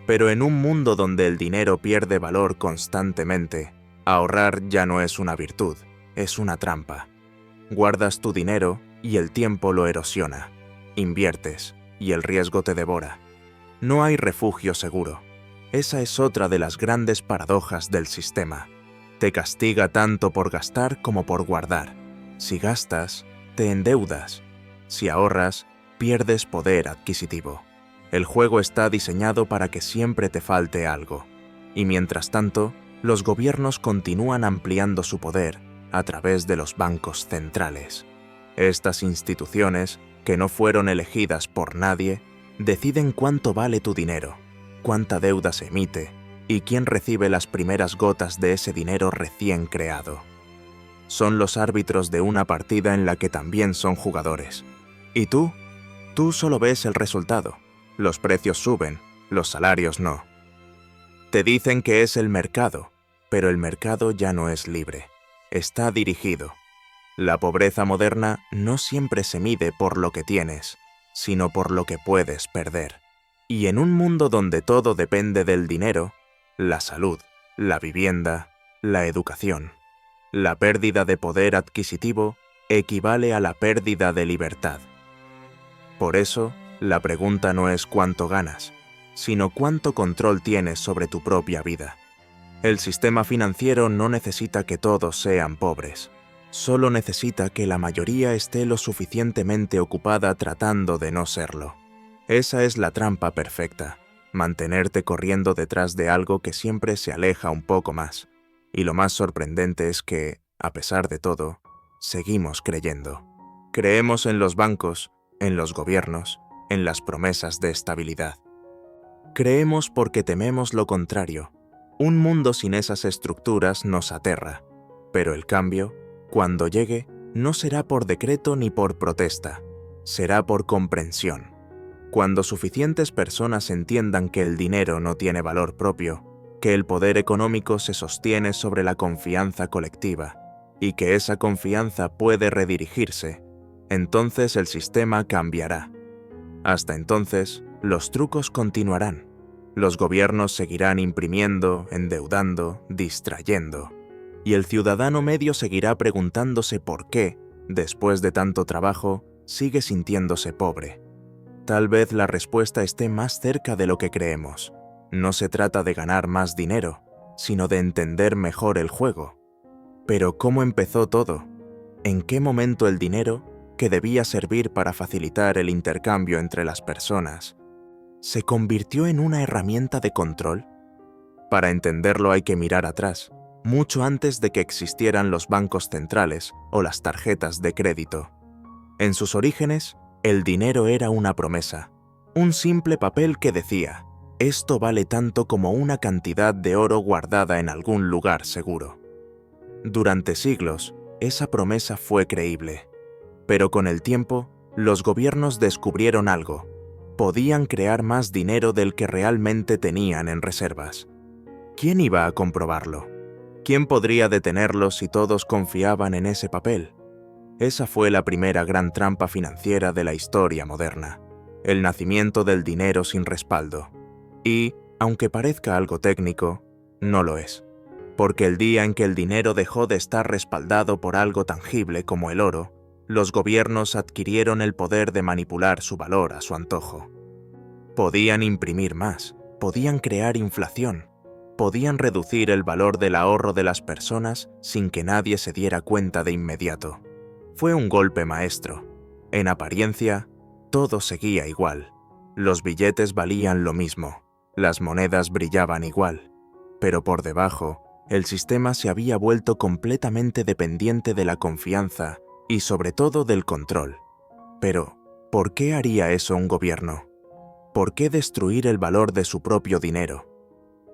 Pero en un mundo donde el dinero pierde valor constantemente, ahorrar ya no es una virtud, es una trampa. Guardas tu dinero y el tiempo lo erosiona. Inviertes y el riesgo te devora. No hay refugio seguro. Esa es otra de las grandes paradojas del sistema. Te castiga tanto por gastar como por guardar. Si gastas, te endeudas. Si ahorras, pierdes poder adquisitivo. El juego está diseñado para que siempre te falte algo. Y mientras tanto, los gobiernos continúan ampliando su poder a través de los bancos centrales. Estas instituciones, que no fueron elegidas por nadie, deciden cuánto vale tu dinero, cuánta deuda se emite y quién recibe las primeras gotas de ese dinero recién creado. Son los árbitros de una partida en la que también son jugadores. ¿Y tú? Tú solo ves el resultado. Los precios suben, los salarios no. Te dicen que es el mercado, pero el mercado ya no es libre. Está dirigido. La pobreza moderna no siempre se mide por lo que tienes, sino por lo que puedes perder. Y en un mundo donde todo depende del dinero, la salud, la vivienda, la educación, la pérdida de poder adquisitivo equivale a la pérdida de libertad. Por eso, la pregunta no es cuánto ganas, sino cuánto control tienes sobre tu propia vida. El sistema financiero no necesita que todos sean pobres. Solo necesita que la mayoría esté lo suficientemente ocupada tratando de no serlo. Esa es la trampa perfecta, mantenerte corriendo detrás de algo que siempre se aleja un poco más. Y lo más sorprendente es que, a pesar de todo, seguimos creyendo. Creemos en los bancos, en los gobiernos, en las promesas de estabilidad. Creemos porque tememos lo contrario. Un mundo sin esas estructuras nos aterra, pero el cambio, cuando llegue, no será por decreto ni por protesta, será por comprensión. Cuando suficientes personas entiendan que el dinero no tiene valor propio, que el poder económico se sostiene sobre la confianza colectiva y que esa confianza puede redirigirse, entonces el sistema cambiará. Hasta entonces, los trucos continuarán. Los gobiernos seguirán imprimiendo, endeudando, distrayendo. Y el ciudadano medio seguirá preguntándose por qué, después de tanto trabajo, sigue sintiéndose pobre. Tal vez la respuesta esté más cerca de lo que creemos. No se trata de ganar más dinero, sino de entender mejor el juego. Pero ¿cómo empezó todo? ¿En qué momento el dinero, que debía servir para facilitar el intercambio entre las personas, se convirtió en una herramienta de control? Para entenderlo hay que mirar atrás, mucho antes de que existieran los bancos centrales o las tarjetas de crédito. En sus orígenes, el dinero era una promesa, un simple papel que decía: esto vale tanto como una cantidad de oro guardada en algún lugar seguro. Durante siglos, esa promesa fue creíble, pero con el tiempo, Los gobiernos descubrieron algo. Podían crear más dinero del que realmente tenían en reservas. ¿Quién iba a comprobarlo? ¿Quién podría detenerlos si todos confiaban en ese papel? Esa fue la primera gran trampa financiera de la historia moderna, el nacimiento del dinero sin respaldo. Y, aunque parezca algo técnico, no lo es. Porque el día en que el dinero dejó de estar respaldado por algo tangible como el oro, los gobiernos adquirieron el poder de manipular su valor a su antojo. Podían imprimir más, podían crear inflación, podían reducir el valor del ahorro de las personas sin que nadie se diera cuenta de inmediato. Fue un golpe maestro. En apariencia, todo seguía igual. Los billetes valían lo mismo, las monedas brillaban igual, pero por debajo, el sistema se había vuelto completamente dependiente de la confianza y sobre todo del control. Pero, ¿por qué haría eso un gobierno? ¿Por qué destruir el valor de su propio dinero?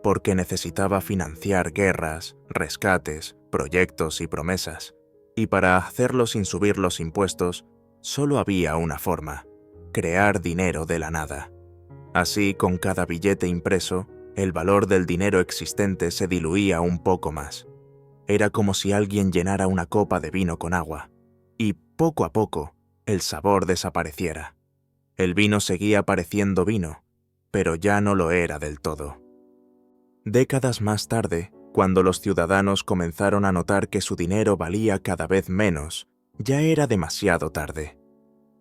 Porque necesitaba financiar guerras, rescates, proyectos y promesas. Y para hacerlo sin subir los impuestos, solo había una forma: crear dinero de la nada. Así, con cada billete impreso, el valor del dinero existente se diluía un poco más. Era como si alguien llenara una copa de vino con agua, y poco a poco, el sabor desapareciera. El vino seguía pareciendo vino, pero ya no lo era del todo. Décadas más tarde, cuando los ciudadanos comenzaron a notar que su dinero valía cada vez menos, ya era demasiado tarde.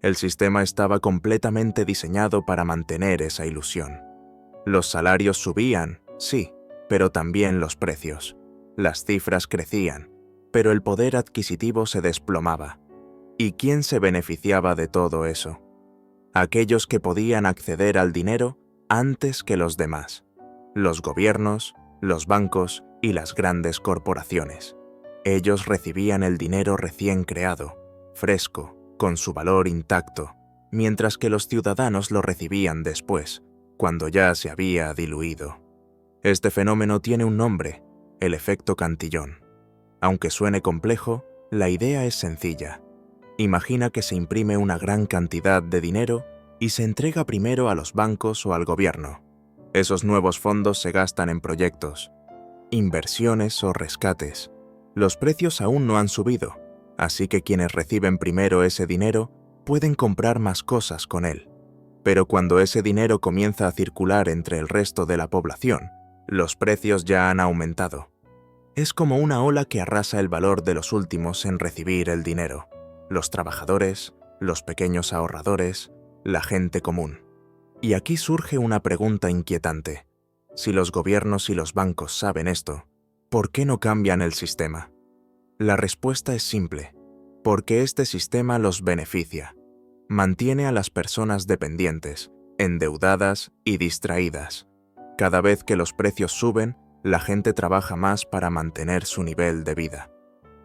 El sistema estaba completamente diseñado para mantener esa ilusión. Los salarios subían, sí, pero también los precios. Las cifras crecían, pero el poder adquisitivo se desplomaba. ¿Y quién se beneficiaba de todo eso? Aquellos que podían acceder al dinero antes que los demás. Los gobiernos, los bancos y las grandes corporaciones. Ellos recibían el dinero recién creado, fresco, con su valor intacto, mientras que los ciudadanos lo recibían después, cuando ya se había diluido. Este fenómeno tiene un nombre: el efecto Cantillon. Aunque suene complejo, la idea es sencilla. Imagina que se imprime una gran cantidad de dinero y se entrega primero a los bancos o al gobierno. Esos nuevos fondos se gastan en proyectos, inversiones o rescates. Los precios aún no han subido, así que quienes reciben primero ese dinero pueden comprar más cosas con él. Pero cuando ese dinero comienza a circular entre el resto de la población, los precios ya han aumentado. Es como una ola que arrasa el valor de los últimos en recibir el dinero: los trabajadores, los pequeños ahorradores, la gente común. Y aquí surge una pregunta inquietante. Si los gobiernos y los bancos saben esto, ¿por qué no cambian el sistema? La respuesta es simple: porque este sistema los beneficia. Mantiene a las personas dependientes, endeudadas y distraídas. Cada vez que los precios suben, la gente trabaja más para mantener su nivel de vida.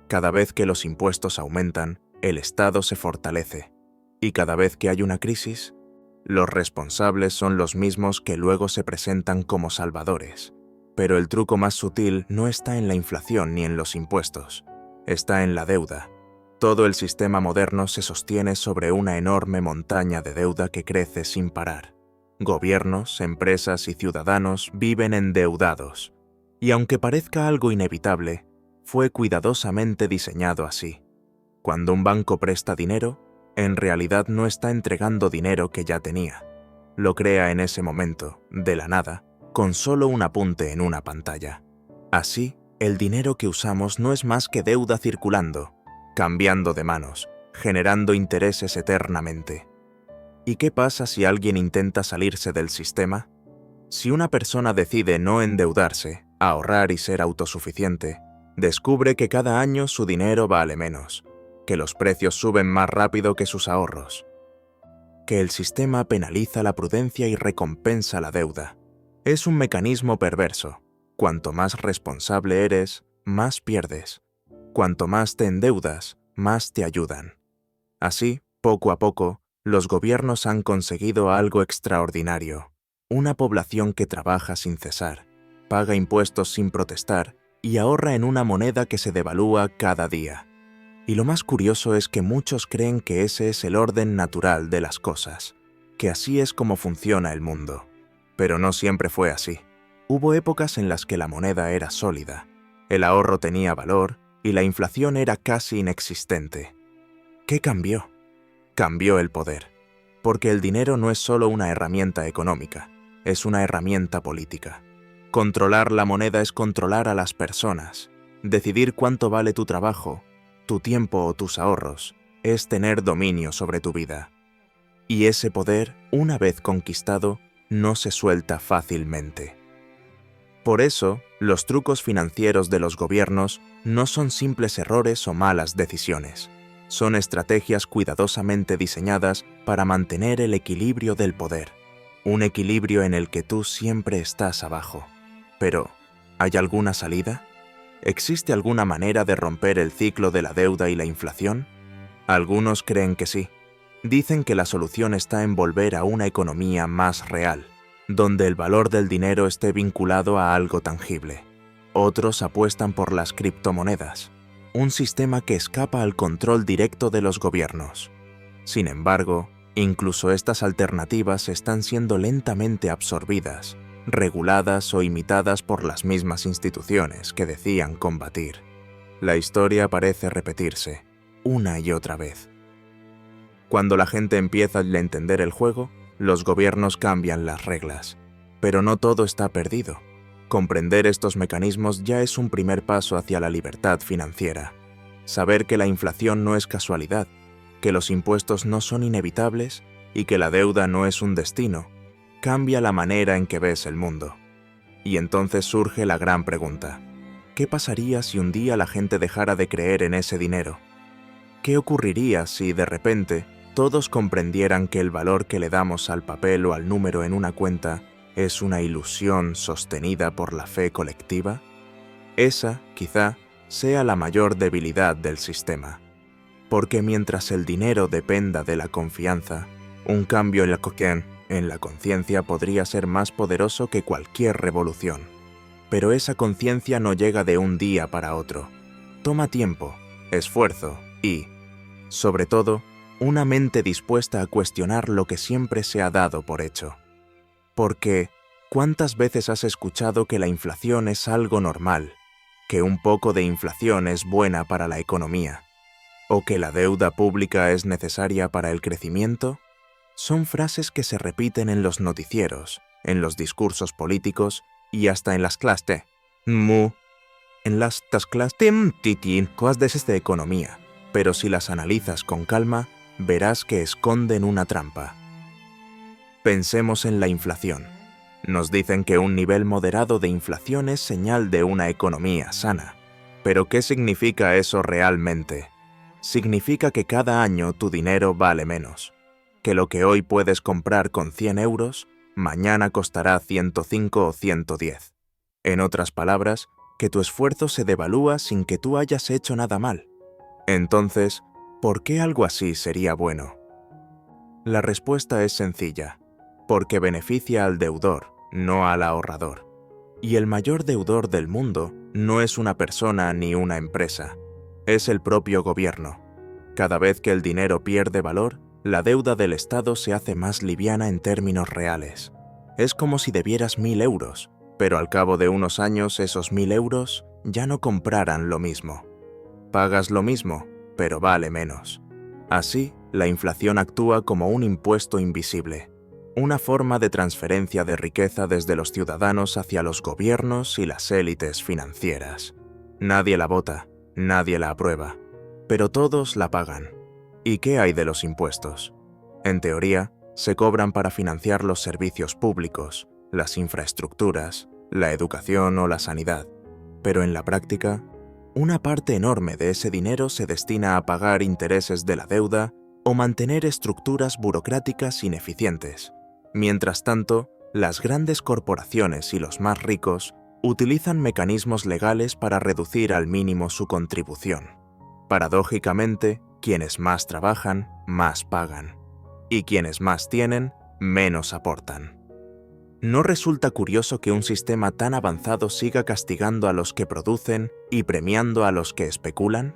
Cada vez que los impuestos aumentan, el Estado se fortalece. Y cada vez que hay una crisis, los responsables son los mismos que luego se presentan como salvadores. Pero el truco más sutil no está en la inflación ni en los impuestos. Está en la deuda. Todo el sistema moderno se sostiene sobre una enorme montaña de deuda que crece sin parar. Gobiernos, empresas y ciudadanos viven endeudados. Y aunque parezca algo inevitable, fue cuidadosamente diseñado así. Cuando un banco presta dinero, en realidad no está entregando dinero que ya tenía. Lo crea en ese momento, de la nada, con solo un apunte en una pantalla. Así, el dinero que usamos no es más que deuda circulando, cambiando de manos, generando intereses eternamente. ¿Y qué pasa si alguien intenta salirse del sistema? Si una persona decide no endeudarse, ahorrar y ser autosuficiente, descubre que cada año su dinero vale menos, que los precios suben más rápido que sus ahorros, que el sistema penaliza la prudencia y recompensa la deuda. Es un mecanismo perverso. Cuanto más responsable eres, más pierdes. Cuanto más te endeudas, más te ayudan. Así, poco a poco, los gobiernos han conseguido algo extraordinario: una población que trabaja sin cesar, paga impuestos sin protestar y ahorra en una moneda que se devalúa cada día. Y lo más curioso es que muchos creen que ese es el orden natural de las cosas, que así es como funciona el mundo. Pero no siempre fue así. Hubo épocas en las que la moneda era sólida, el ahorro tenía valor y la inflación era casi inexistente. ¿Qué cambió? Cambió el poder, porque el dinero no es solo una herramienta económica, es una herramienta política. Controlar la moneda es controlar a las personas. Decidir cuánto vale tu trabajo, tu tiempo o tus ahorros, es tener dominio sobre tu vida. Y ese poder, una vez conquistado, no se suelta fácilmente. Por eso, los trucos financieros de los gobiernos no son simples errores o malas decisiones. Son estrategias cuidadosamente diseñadas para mantener el equilibrio del poder. Un equilibrio en el que tú siempre estás abajo. Pero, ¿hay alguna salida? ¿Existe alguna manera de romper el ciclo de la deuda y la inflación? Algunos creen que sí. Dicen que la solución está en volver a una economía más real, donde el valor del dinero esté vinculado a algo tangible. Otros apuestan por las criptomonedas, un sistema que escapa al control directo de los gobiernos. Sin embargo, incluso estas alternativas están siendo lentamente absorbidas, reguladas o imitadas por las mismas instituciones que decían combatir. La historia parece repetirse, una y otra vez. Cuando la gente empieza a entender el juego, los gobiernos cambian las reglas. Pero no todo está perdido. Comprender estos mecanismos ya es un primer paso hacia la libertad financiera. Saber que la inflación no es casualidad, que los impuestos no son inevitables y que la deuda no es un destino, cambia la manera en que ves el mundo. Y entonces surge la gran pregunta: ¿qué pasaría si un día la gente dejara de creer en ese dinero? ¿Qué ocurriría si, de repente, todos comprendieran que el valor que le damos al papel o al número en una cuenta es una ilusión sostenida por la fe colectiva? Esa, quizá, sea la mayor debilidad del sistema. Porque mientras el dinero dependa de la confianza, un cambio en la conciencia podría ser más poderoso que cualquier revolución. Pero esa conciencia no llega de un día para otro. Toma tiempo, esfuerzo y, sobre todo, una mente dispuesta a cuestionar lo que siempre se ha dado por hecho. Porque, ¿cuántas veces has escuchado que la inflación es algo normal, que un poco de inflación es buena para la economía, o que la deuda pública es necesaria para el crecimiento? Son frases que se repiten en los noticieros, en los discursos políticos y hasta en las clases en las clases de economía, pero si las analizas con calma, verás que esconden una trampa. Pensemos en la inflación. Nos dicen que un nivel moderado de inflación es señal de una economía sana. ¿Pero qué significa eso realmente? Significa que cada año tu dinero vale menos. Que lo que hoy puedes comprar con 100 euros, mañana costará 105 o 110. En otras palabras, que tu esfuerzo se devalúa sin que tú hayas hecho nada mal. Entonces, ¿por qué algo así sería bueno? La respuesta es sencilla. Porque beneficia al deudor, no al ahorrador. Y el mayor deudor del mundo no es una persona ni una empresa, es el propio gobierno. Cada vez que el dinero pierde valor, la deuda del Estado se hace más liviana en términos reales. Es como si debieras 1.000 euros, pero al cabo de unos años esos 1.000 euros ya no compraran lo mismo. Pagas lo mismo, pero vale menos. Así, la inflación actúa como un impuesto invisible, una forma de transferencia de riqueza desde los ciudadanos hacia los gobiernos y las élites financieras. Nadie la vota, nadie la aprueba, pero todos la pagan. ¿Y qué hay de los impuestos? En teoría, se cobran para financiar los servicios públicos, las infraestructuras, la educación o la sanidad. Pero en la práctica, una parte enorme de ese dinero se destina a pagar intereses de la deuda o mantener estructuras burocráticas ineficientes. Mientras tanto, las grandes corporaciones y los más ricos utilizan mecanismos legales para reducir al mínimo su contribución. Paradójicamente, quienes más trabajan, más pagan. Y quienes más tienen, menos aportan. ¿No resulta curioso que un sistema tan avanzado siga castigando a los que producen y premiando a los que especulan?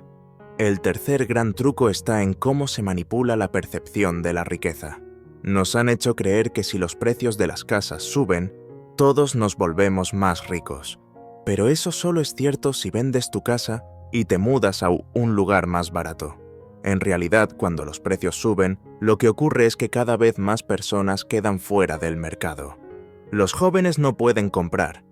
El tercer gran truco está en cómo se manipula la percepción de la riqueza. Nos han hecho creer que si los precios de las casas suben, todos nos volvemos más ricos. Pero eso solo es cierto si vendes tu casa y te mudas a un lugar más barato. En realidad, cuando los precios suben, lo que ocurre es que cada vez más personas quedan fuera del mercado. Los jóvenes no pueden comprar,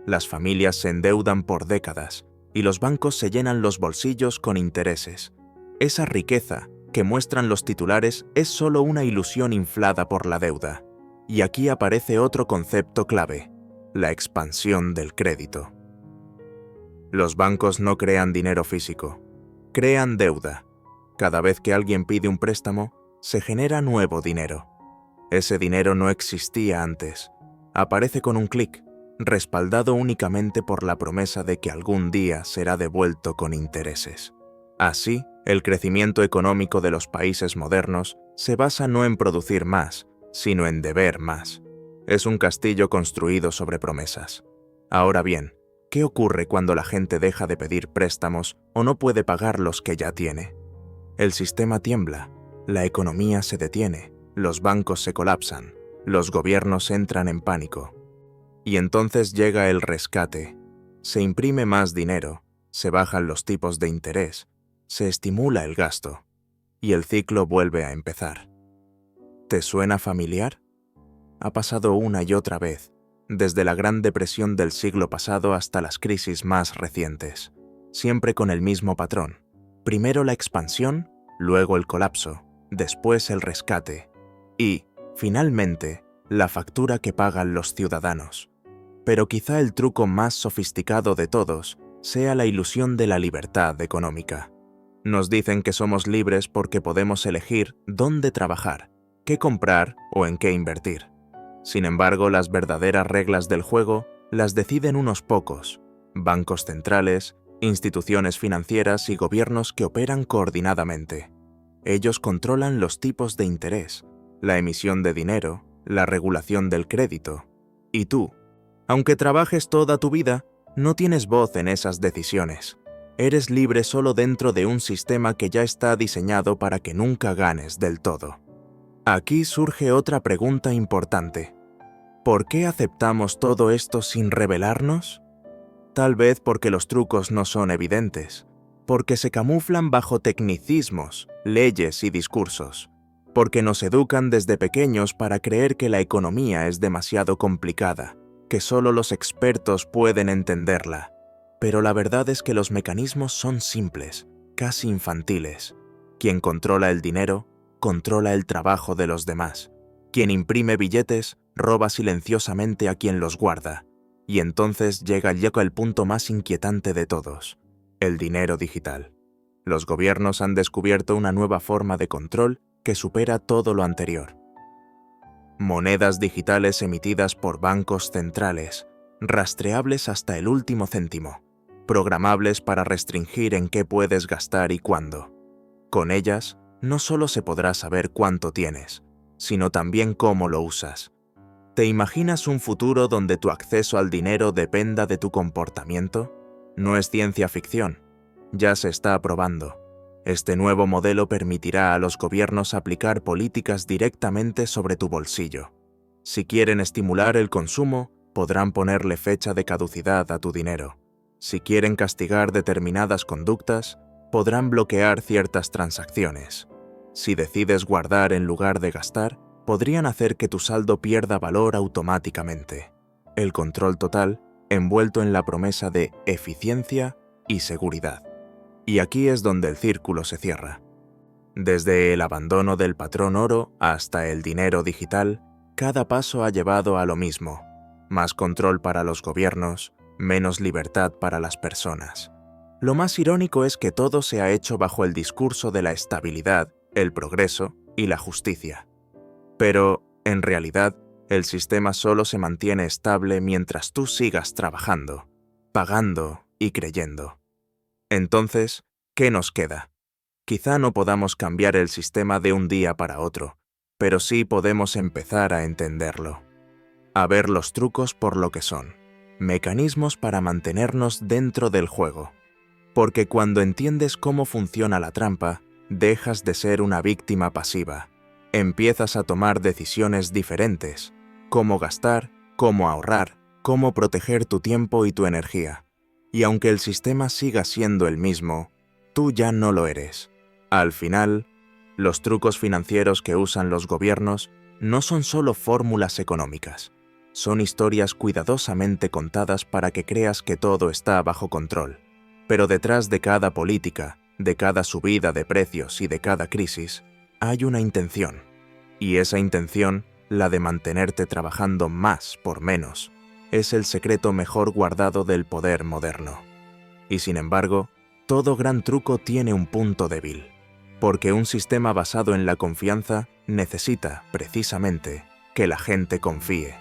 las familias se endeudan por décadas y los bancos se llenan los bolsillos con intereses. Esa riqueza que muestran los titulares es solo una ilusión inflada por la deuda. Y aquí aparece otro concepto clave: la expansión del crédito. Los bancos no crean dinero físico, crean deuda. Cada vez que alguien pide un préstamo, se genera nuevo dinero. Ese dinero no existía antes. Aparece con un clic, respaldado únicamente por la promesa de que algún día será devuelto con intereses. Así, el crecimiento económico de los países modernos se basa no en producir más, sino en deber más. Es un castillo construido sobre promesas. Ahora bien, ¿qué ocurre cuando la gente deja de pedir préstamos o no puede pagar los que ya tiene? El sistema tiembla, la economía se detiene, los bancos se colapsan, los gobiernos entran en pánico. Y entonces llega el rescate. Se imprime más dinero, se bajan los tipos de interés, se estimula el gasto, y el ciclo vuelve a empezar. ¿Te suena familiar? Ha pasado una y otra vez, desde la Gran Depresión del siglo pasado hasta las crisis más recientes, siempre con el mismo patrón. Primero la expansión, luego el colapso, después el rescate y, finalmente, la factura que pagan los ciudadanos. Pero quizá el truco más sofisticado de todos sea la ilusión de la libertad económica. Nos dicen que somos libres porque podemos elegir dónde trabajar, qué comprar o en qué invertir. Sin embargo, las verdaderas reglas del juego las deciden unos pocos: bancos centrales, instituciones financieras y gobiernos que operan coordinadamente. Ellos controlan los tipos de interés, la emisión de dinero, la regulación del crédito. Y tú, aunque trabajes toda tu vida, no tienes voz en esas decisiones. Eres libre solo dentro de un sistema que ya está diseñado para que nunca ganes del todo. Aquí surge otra pregunta importante. ¿Por qué aceptamos todo esto sin rebelarnos? Tal vez porque los trucos no son evidentes, porque se camuflan bajo tecnicismos, leyes y discursos, porque nos educan desde pequeños para creer que la economía es demasiado complicada, que solo los expertos pueden entenderla. Pero la verdad es que los mecanismos son simples, casi infantiles. Quien controla el dinero, controla el trabajo de los demás. Quien imprime billetes, roba silenciosamente a quien los guarda. Y entonces llega el punto más inquietante de todos: el dinero digital. Los gobiernos han descubierto una nueva forma de control que supera todo lo anterior. Monedas digitales emitidas por bancos centrales, rastreables hasta el último céntimo, programables para restringir en qué puedes gastar y cuándo. Con ellas, no solo se podrá saber cuánto tienes, sino también cómo lo usas. ¿Te imaginas un futuro donde tu acceso al dinero dependa de tu comportamiento? No es ciencia ficción, ya se está probando. Este nuevo modelo permitirá a los gobiernos aplicar políticas directamente sobre tu bolsillo. Si quieren estimular el consumo, podrán ponerle fecha de caducidad a tu dinero. Si quieren castigar determinadas conductas, podrán bloquear ciertas transacciones. Si decides guardar en lugar de gastar, podrían hacer que tu saldo pierda valor automáticamente. El control total, envuelto en la promesa de eficiencia y seguridad. Y aquí es donde el círculo se cierra. Desde el abandono del patrón oro hasta el dinero digital, cada paso ha llevado a lo mismo: más control para los gobiernos, menos libertad para las personas. Lo más irónico es que todo se ha hecho bajo el discurso de la estabilidad, el progreso y la justicia. Pero, en realidad, el sistema solo se mantiene estable mientras tú sigas trabajando, pagando y creyendo. Entonces, ¿qué nos queda? Quizá no podamos cambiar el sistema de un día para otro, pero sí podemos empezar a entenderlo. A ver los trucos por lo que son: mecanismos para mantenernos dentro del juego. Porque cuando entiendes cómo funciona la trampa, dejas de ser una víctima pasiva. Empiezas a tomar decisiones diferentes: cómo gastar, cómo ahorrar, cómo proteger tu tiempo y tu energía. Y aunque el sistema siga siendo el mismo, tú ya no lo eres. Al final, los trucos financieros que usan los gobiernos no son solo fórmulas económicas. Son historias cuidadosamente contadas para que creas que todo está bajo control. Pero detrás de cada política, de cada subida de precios y de cada crisis, hay una intención. Y esa intención, la de mantenerte trabajando más por menos, es el secreto mejor guardado del poder moderno. Y sin embargo, todo gran truco tiene un punto débil, porque un sistema basado en la confianza necesita, precisamente, que la gente confíe.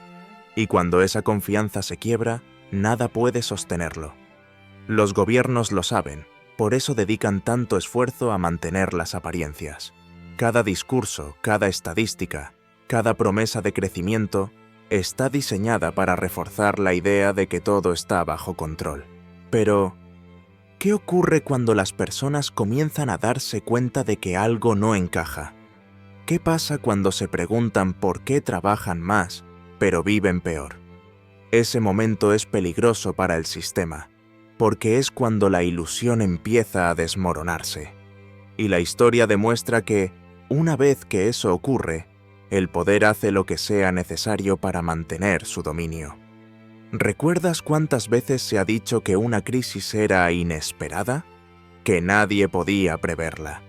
Y cuando esa confianza se quiebra, nada puede sostenerlo. Los gobiernos lo saben, por eso dedican tanto esfuerzo a mantener las apariencias. Cada discurso, cada estadística, cada promesa de crecimiento está diseñada para reforzar la idea de que todo está bajo control. Pero, ¿qué ocurre cuando las personas comienzan a darse cuenta de que algo no encaja? ¿Qué pasa cuando se preguntan por qué trabajan más, pero viven peor? Ese momento es peligroso para el sistema, porque es cuando la ilusión empieza a desmoronarse. Y la historia demuestra que, una vez que eso ocurre, el poder hace lo que sea necesario para mantener su dominio. ¿Recuerdas cuántas veces se ha dicho que una crisis era inesperada? Que nadie podía preverla.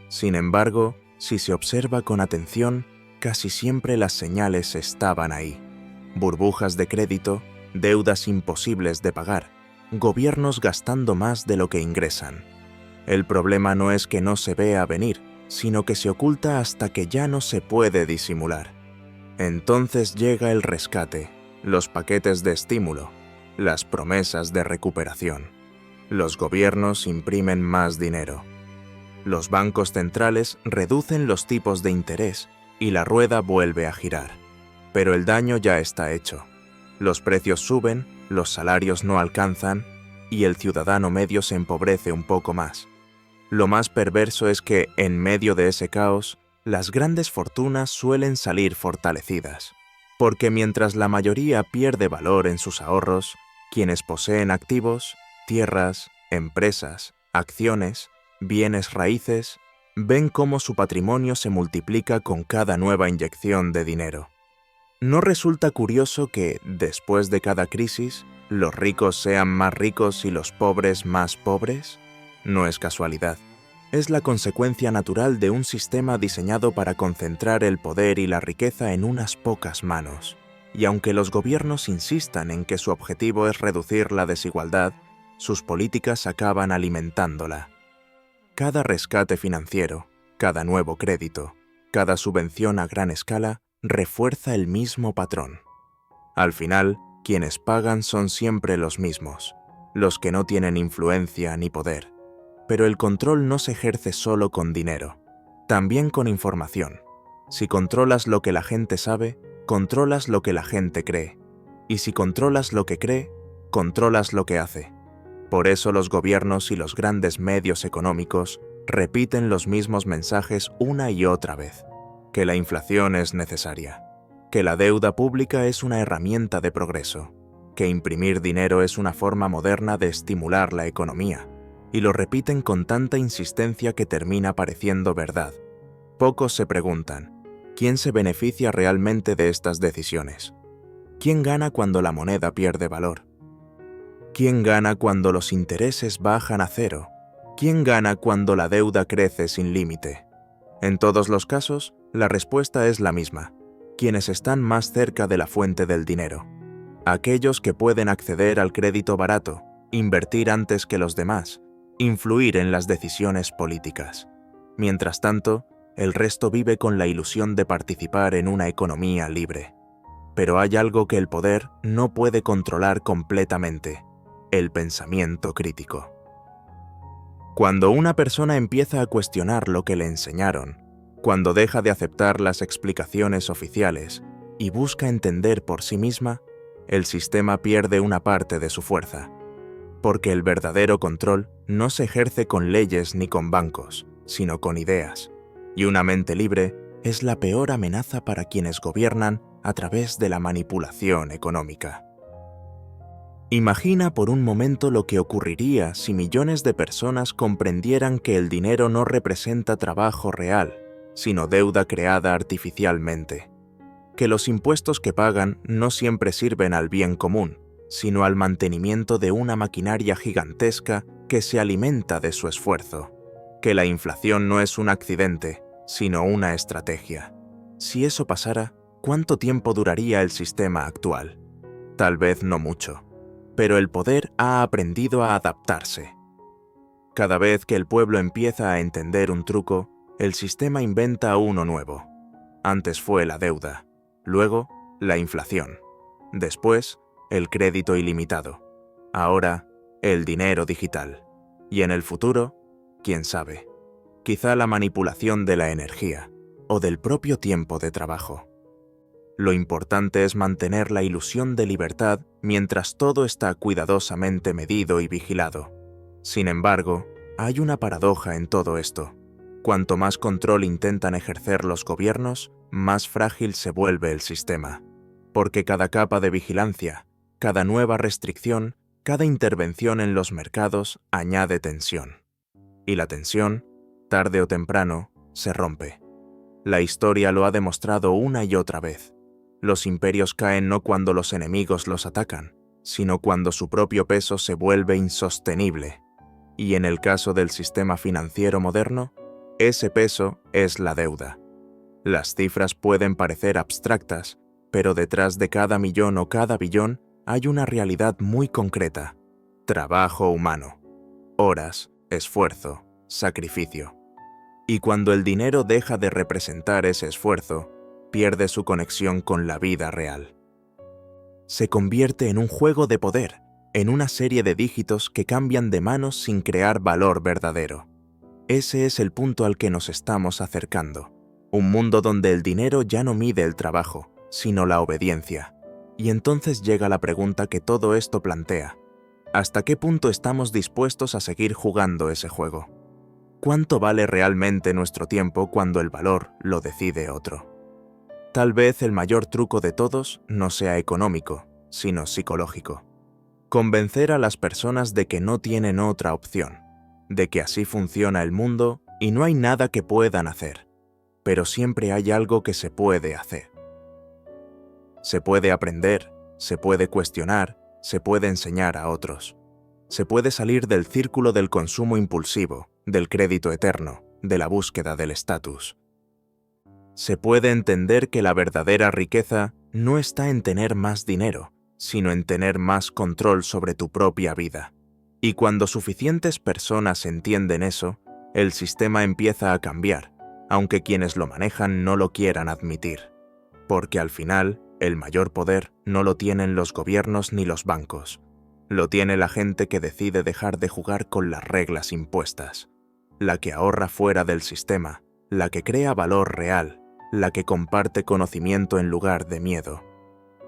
Sin embargo, si se observa con atención, casi siempre las señales estaban ahí. Burbujas de crédito, deudas imposibles de pagar, gobiernos gastando más de lo que ingresan. El problema no es que no se vea venir, sino que se oculta hasta que ya no se puede disimular. Entonces llega el rescate, los paquetes de estímulo, las promesas de recuperación. Los gobiernos imprimen más dinero. Los bancos centrales reducen los tipos de interés y la rueda vuelve a girar. Pero el daño ya está hecho. Los precios suben, los salarios no alcanzan y el ciudadano medio se empobrece un poco más. Lo más perverso es que, en medio de ese caos, las grandes fortunas suelen salir fortalecidas. Porque mientras la mayoría pierde valor en sus ahorros, quienes poseen activos, tierras, empresas, acciones, bienes raíces, ven cómo su patrimonio se multiplica con cada nueva inyección de dinero. ¿No resulta curioso que, después de cada crisis, los ricos sean más ricos y los pobres más pobres? No es casualidad. Es la consecuencia natural de un sistema diseñado para concentrar el poder y la riqueza en unas pocas manos. Y aunque los gobiernos insistan en que su objetivo es reducir la desigualdad, sus políticas acaban alimentándola. Cada rescate financiero, cada nuevo crédito, cada subvención a gran escala refuerza el mismo patrón. Al final, quienes pagan son siempre los mismos, los que no tienen influencia ni poder. Pero el control no se ejerce solo con dinero, también con información. Si controlas lo que la gente sabe, controlas lo que la gente cree. Y si controlas lo que cree, controlas lo que hace. Por eso los gobiernos y los grandes medios económicos repiten los mismos mensajes una y otra vez: que la inflación es necesaria, que la deuda pública es una herramienta de progreso, que imprimir dinero es una forma moderna de estimular la economía, y lo repiten con tanta insistencia que termina pareciendo verdad. Pocos se preguntan, ¿quién se beneficia realmente de estas decisiones? ¿Quién gana cuando la moneda pierde valor? ¿Quién gana cuando los intereses bajan a cero? ¿Quién gana cuando la deuda crece sin límite? En todos los casos, la respuesta es la misma: quienes están más cerca de la fuente del dinero. Aquellos que pueden acceder al crédito barato, invertir antes que los demás, influir en las decisiones políticas. Mientras tanto, el resto vive con la ilusión de participar en una economía libre. Pero hay algo que el poder no puede controlar completamente: el pensamiento crítico. Cuando una persona empieza a cuestionar lo que le enseñaron, cuando deja de aceptar las explicaciones oficiales y busca entender por sí misma, el sistema pierde una parte de su fuerza. Porque el verdadero control no se ejerce con leyes ni con bancos, sino con ideas. Y una mente libre es la peor amenaza para quienes gobiernan a través de la manipulación económica. Imagina por un momento lo que ocurriría si millones de personas comprendieran que el dinero no representa trabajo real, sino deuda creada artificialmente. Que los impuestos que pagan no siempre sirven al bien común, sino al mantenimiento de una maquinaria gigantesca que se alimenta de su esfuerzo. Que la inflación no es un accidente, sino una estrategia. Si eso pasara, ¿cuánto tiempo duraría el sistema actual? Tal vez no mucho. Pero el poder ha aprendido a adaptarse. Cada vez que el pueblo empieza a entender un truco, el sistema inventa uno nuevo. Antes fue la deuda, luego la inflación, después el crédito ilimitado, ahora el dinero digital. Y en el futuro, quién sabe, quizá la manipulación de la energía o del propio tiempo de trabajo. Lo importante es mantener la ilusión de libertad mientras todo está cuidadosamente medido y vigilado. Sin embargo, hay una paradoja en todo esto. Cuanto más control intentan ejercer los gobiernos, más frágil se vuelve el sistema. Porque cada capa de vigilancia, cada nueva restricción, cada intervención en los mercados añade tensión. Y la tensión, tarde o temprano, se rompe. La historia lo ha demostrado una y otra vez. Los imperios caen no cuando los enemigos los atacan, sino cuando su propio peso se vuelve insostenible. Y en el caso del sistema financiero moderno, ese peso es la deuda. Las cifras pueden parecer abstractas, pero detrás de cada millón o cada billón hay una realidad muy concreta: trabajo humano, horas, esfuerzo, sacrificio. Y cuando el dinero deja de representar ese esfuerzo, pierde su conexión con la vida real. Se convierte en un juego de poder, en una serie de dígitos que cambian de manos sin crear valor verdadero. Ese es el punto al que nos estamos acercando. Un mundo donde el dinero ya no mide el trabajo, sino la obediencia. Y entonces llega la pregunta que todo esto plantea: ¿hasta qué punto estamos dispuestos a seguir jugando ese juego? ¿Cuánto vale realmente nuestro tiempo cuando el valor lo decide otro? Tal vez el mayor truco de todos no sea económico, sino psicológico. Convencer a las personas de que no tienen otra opción, de que así funciona el mundo y no hay nada que puedan hacer, pero siempre hay algo que se puede hacer. Se puede aprender, se puede cuestionar, se puede enseñar a otros. Se puede salir del círculo del consumo impulsivo, del crédito eterno, de la búsqueda del estatus. Se puede entender que la verdadera riqueza no está en tener más dinero, sino en tener más control sobre tu propia vida. Y cuando suficientes personas entienden eso, el sistema empieza a cambiar, aunque quienes lo manejan no lo quieran admitir. Porque al final, el mayor poder no lo tienen los gobiernos ni los bancos. Lo tiene la gente que decide dejar de jugar con las reglas impuestas. La que ahorra fuera del sistema, la que crea valor real, la que comparte conocimiento en lugar de miedo.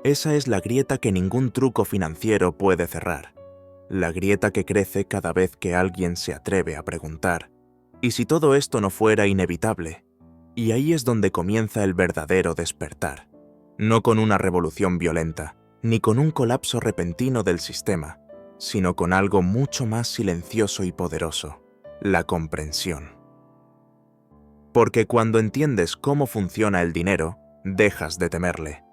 Esa es la grieta que ningún truco financiero puede cerrar. La grieta que crece cada vez que alguien se atreve a preguntar: ¿y si todo esto no fuera inevitable? Y ahí es donde comienza el verdadero despertar. No con una revolución violenta, ni con un colapso repentino del sistema, sino con algo mucho más silencioso y poderoso: la comprensión. Porque cuando entiendes cómo funciona el dinero, dejas de temerle.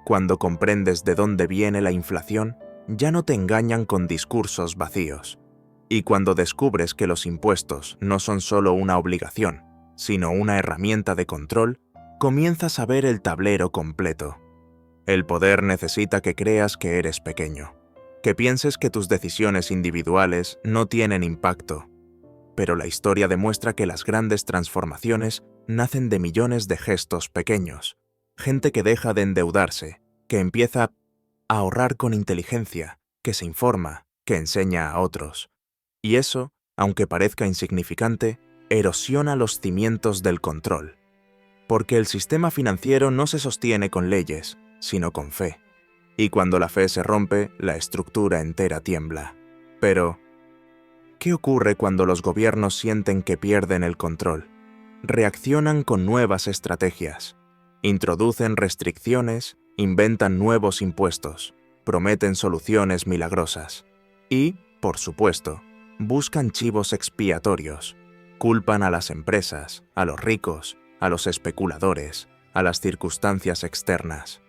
Cuando comprendes de dónde viene la inflación, ya no te engañan con discursos vacíos. Y cuando descubres que los impuestos no son solo una obligación, sino una herramienta de control, comienzas a ver el tablero completo. El poder necesita que creas que eres pequeño, que pienses que tus decisiones individuales no tienen impacto. Pero la historia demuestra que las grandes transformaciones nacen de millones de gestos pequeños. Gente que deja de endeudarse, que empieza a ahorrar con inteligencia, que se informa, que enseña a otros. Y eso, aunque parezca insignificante, erosiona los cimientos del control. Porque el sistema financiero no se sostiene con leyes, sino con fe. Y cuando la fe se rompe, la estructura entera tiembla. Pero, ¿qué ocurre cuando los gobiernos sienten que pierden el control? Reaccionan con nuevas estrategias, introducen restricciones, inventan nuevos impuestos, prometen soluciones milagrosas y, por supuesto, buscan chivos expiatorios, culpan a las empresas, a los ricos, a los especuladores, a las circunstancias externas.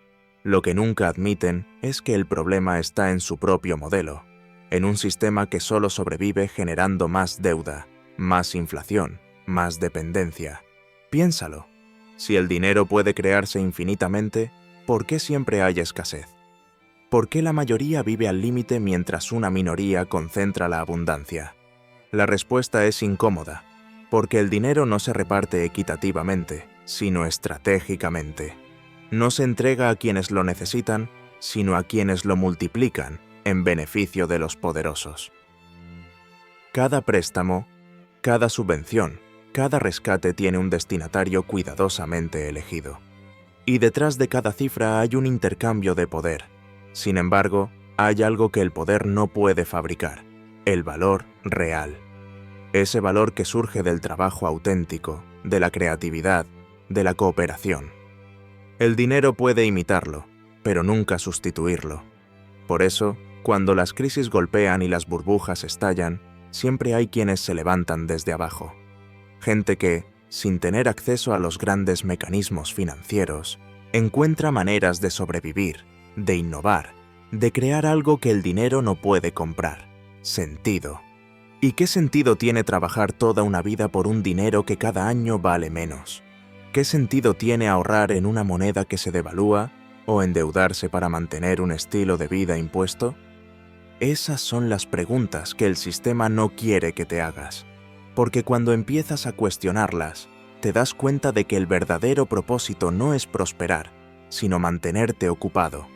Lo que nunca admiten es que el problema está en su propio modelo, en un sistema que solo sobrevive generando más deuda, más inflación, más dependencia. Piénsalo. Si el dinero puede crearse infinitamente, ¿por qué siempre hay escasez? ¿Por qué la mayoría vive al límite mientras una minoría concentra la abundancia? La respuesta es incómoda, porque el dinero no se reparte equitativamente, sino estratégicamente. No se entrega a quienes lo necesitan, sino a quienes lo multiplican en beneficio de los poderosos. Cada préstamo, cada subvención, cada rescate tiene un destinatario cuidadosamente elegido. Y detrás de cada cifra hay un intercambio de poder. Sin embargo, hay algo que el poder no puede fabricar: el valor real. Ese valor que surge del trabajo auténtico, de la creatividad, de la cooperación. El dinero puede imitarlo, pero nunca sustituirlo. Por eso, cuando las crisis golpean y las burbujas estallan, siempre hay quienes se levantan desde abajo. Gente que, sin tener acceso a los grandes mecanismos financieros, encuentra maneras de sobrevivir, de innovar, de crear algo que el dinero no puede comprar: sentido. ¿Y qué sentido tiene trabajar toda una vida por un dinero que cada año vale menos? ¿Qué sentido tiene ahorrar en una moneda que se devalúa o endeudarse para mantener un estilo de vida impuesto? Esas son las preguntas que el sistema no quiere que te hagas, porque cuando empiezas a cuestionarlas, te das cuenta de que el verdadero propósito no es prosperar, sino mantenerte ocupado,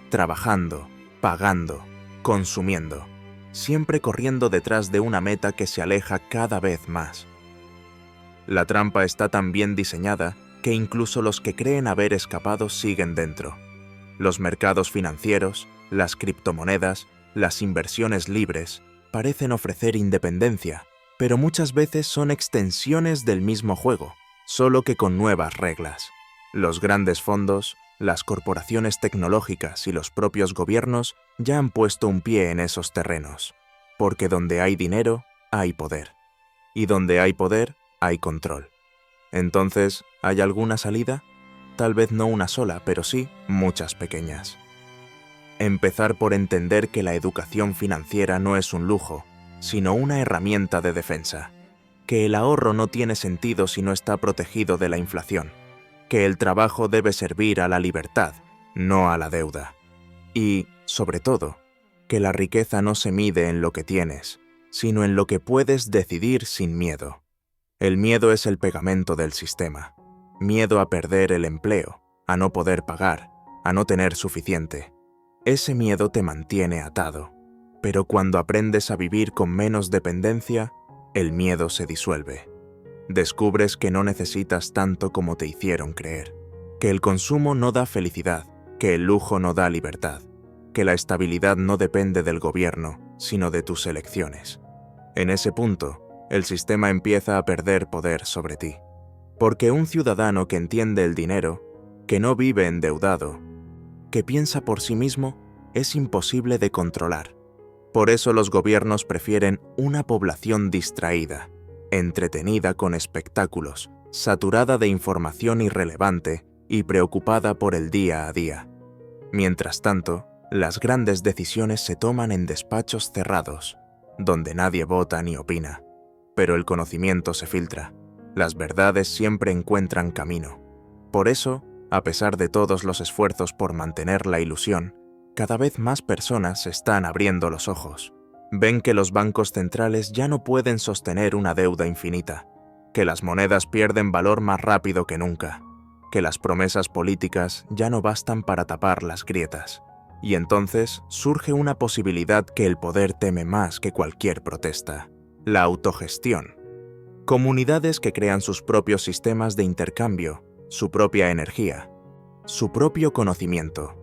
trabajando, pagando, consumiendo, siempre corriendo detrás de una meta que se aleja cada vez más. La trampa está tan bien diseñada que incluso los que creen haber escapado siguen dentro. Los mercados financieros, las criptomonedas, las inversiones libres parecen ofrecer independencia, pero muchas veces son extensiones del mismo juego, solo que con nuevas reglas. Los grandes fondos, las corporaciones tecnológicas y los propios gobiernos ya han puesto un pie en esos terrenos, porque donde hay dinero, hay poder. Y donde hay poder, hay control. Entonces, ¿hay alguna salida? Tal vez no una sola, pero sí muchas pequeñas. Empezar por entender que la educación financiera no es un lujo, sino una herramienta de defensa. Que el ahorro no tiene sentido si no está protegido de la inflación. Que el trabajo debe servir a la libertad, no a la deuda. Y, sobre todo, que la riqueza no se mide en lo que tienes, sino en lo que puedes decidir sin miedo. El miedo es el pegamento del sistema. Miedo a perder el empleo, a no poder pagar, a no tener suficiente. Ese miedo te mantiene atado. Pero cuando aprendes a vivir con menos dependencia, el miedo se disuelve. Descubres que no necesitas tanto como te hicieron creer. Que el consumo no da felicidad, que el lujo no da libertad. Que la estabilidad no depende del gobierno, sino de tus elecciones. En ese punto, el sistema empieza a perder poder sobre ti. Porque un ciudadano que entiende el dinero, que no vive endeudado, que piensa por sí mismo, es imposible de controlar. Por eso los gobiernos prefieren una población distraída, entretenida con espectáculos, saturada de información irrelevante y preocupada por el día a día. Mientras tanto, las grandes decisiones se toman en despachos cerrados, donde nadie vota ni opina. Pero el conocimiento se filtra. Las verdades siempre encuentran camino. Por eso, a pesar de todos los esfuerzos por mantener la ilusión, cada vez más personas están abriendo los ojos. Ven que los bancos centrales ya no pueden sostener una deuda infinita, que las monedas pierden valor más rápido que nunca, que las promesas políticas ya no bastan para tapar las grietas. Y entonces surge una posibilidad que el poder teme más que cualquier protesta: la autogestión. Comunidades que crean sus propios sistemas de intercambio, su propia energía, su propio conocimiento.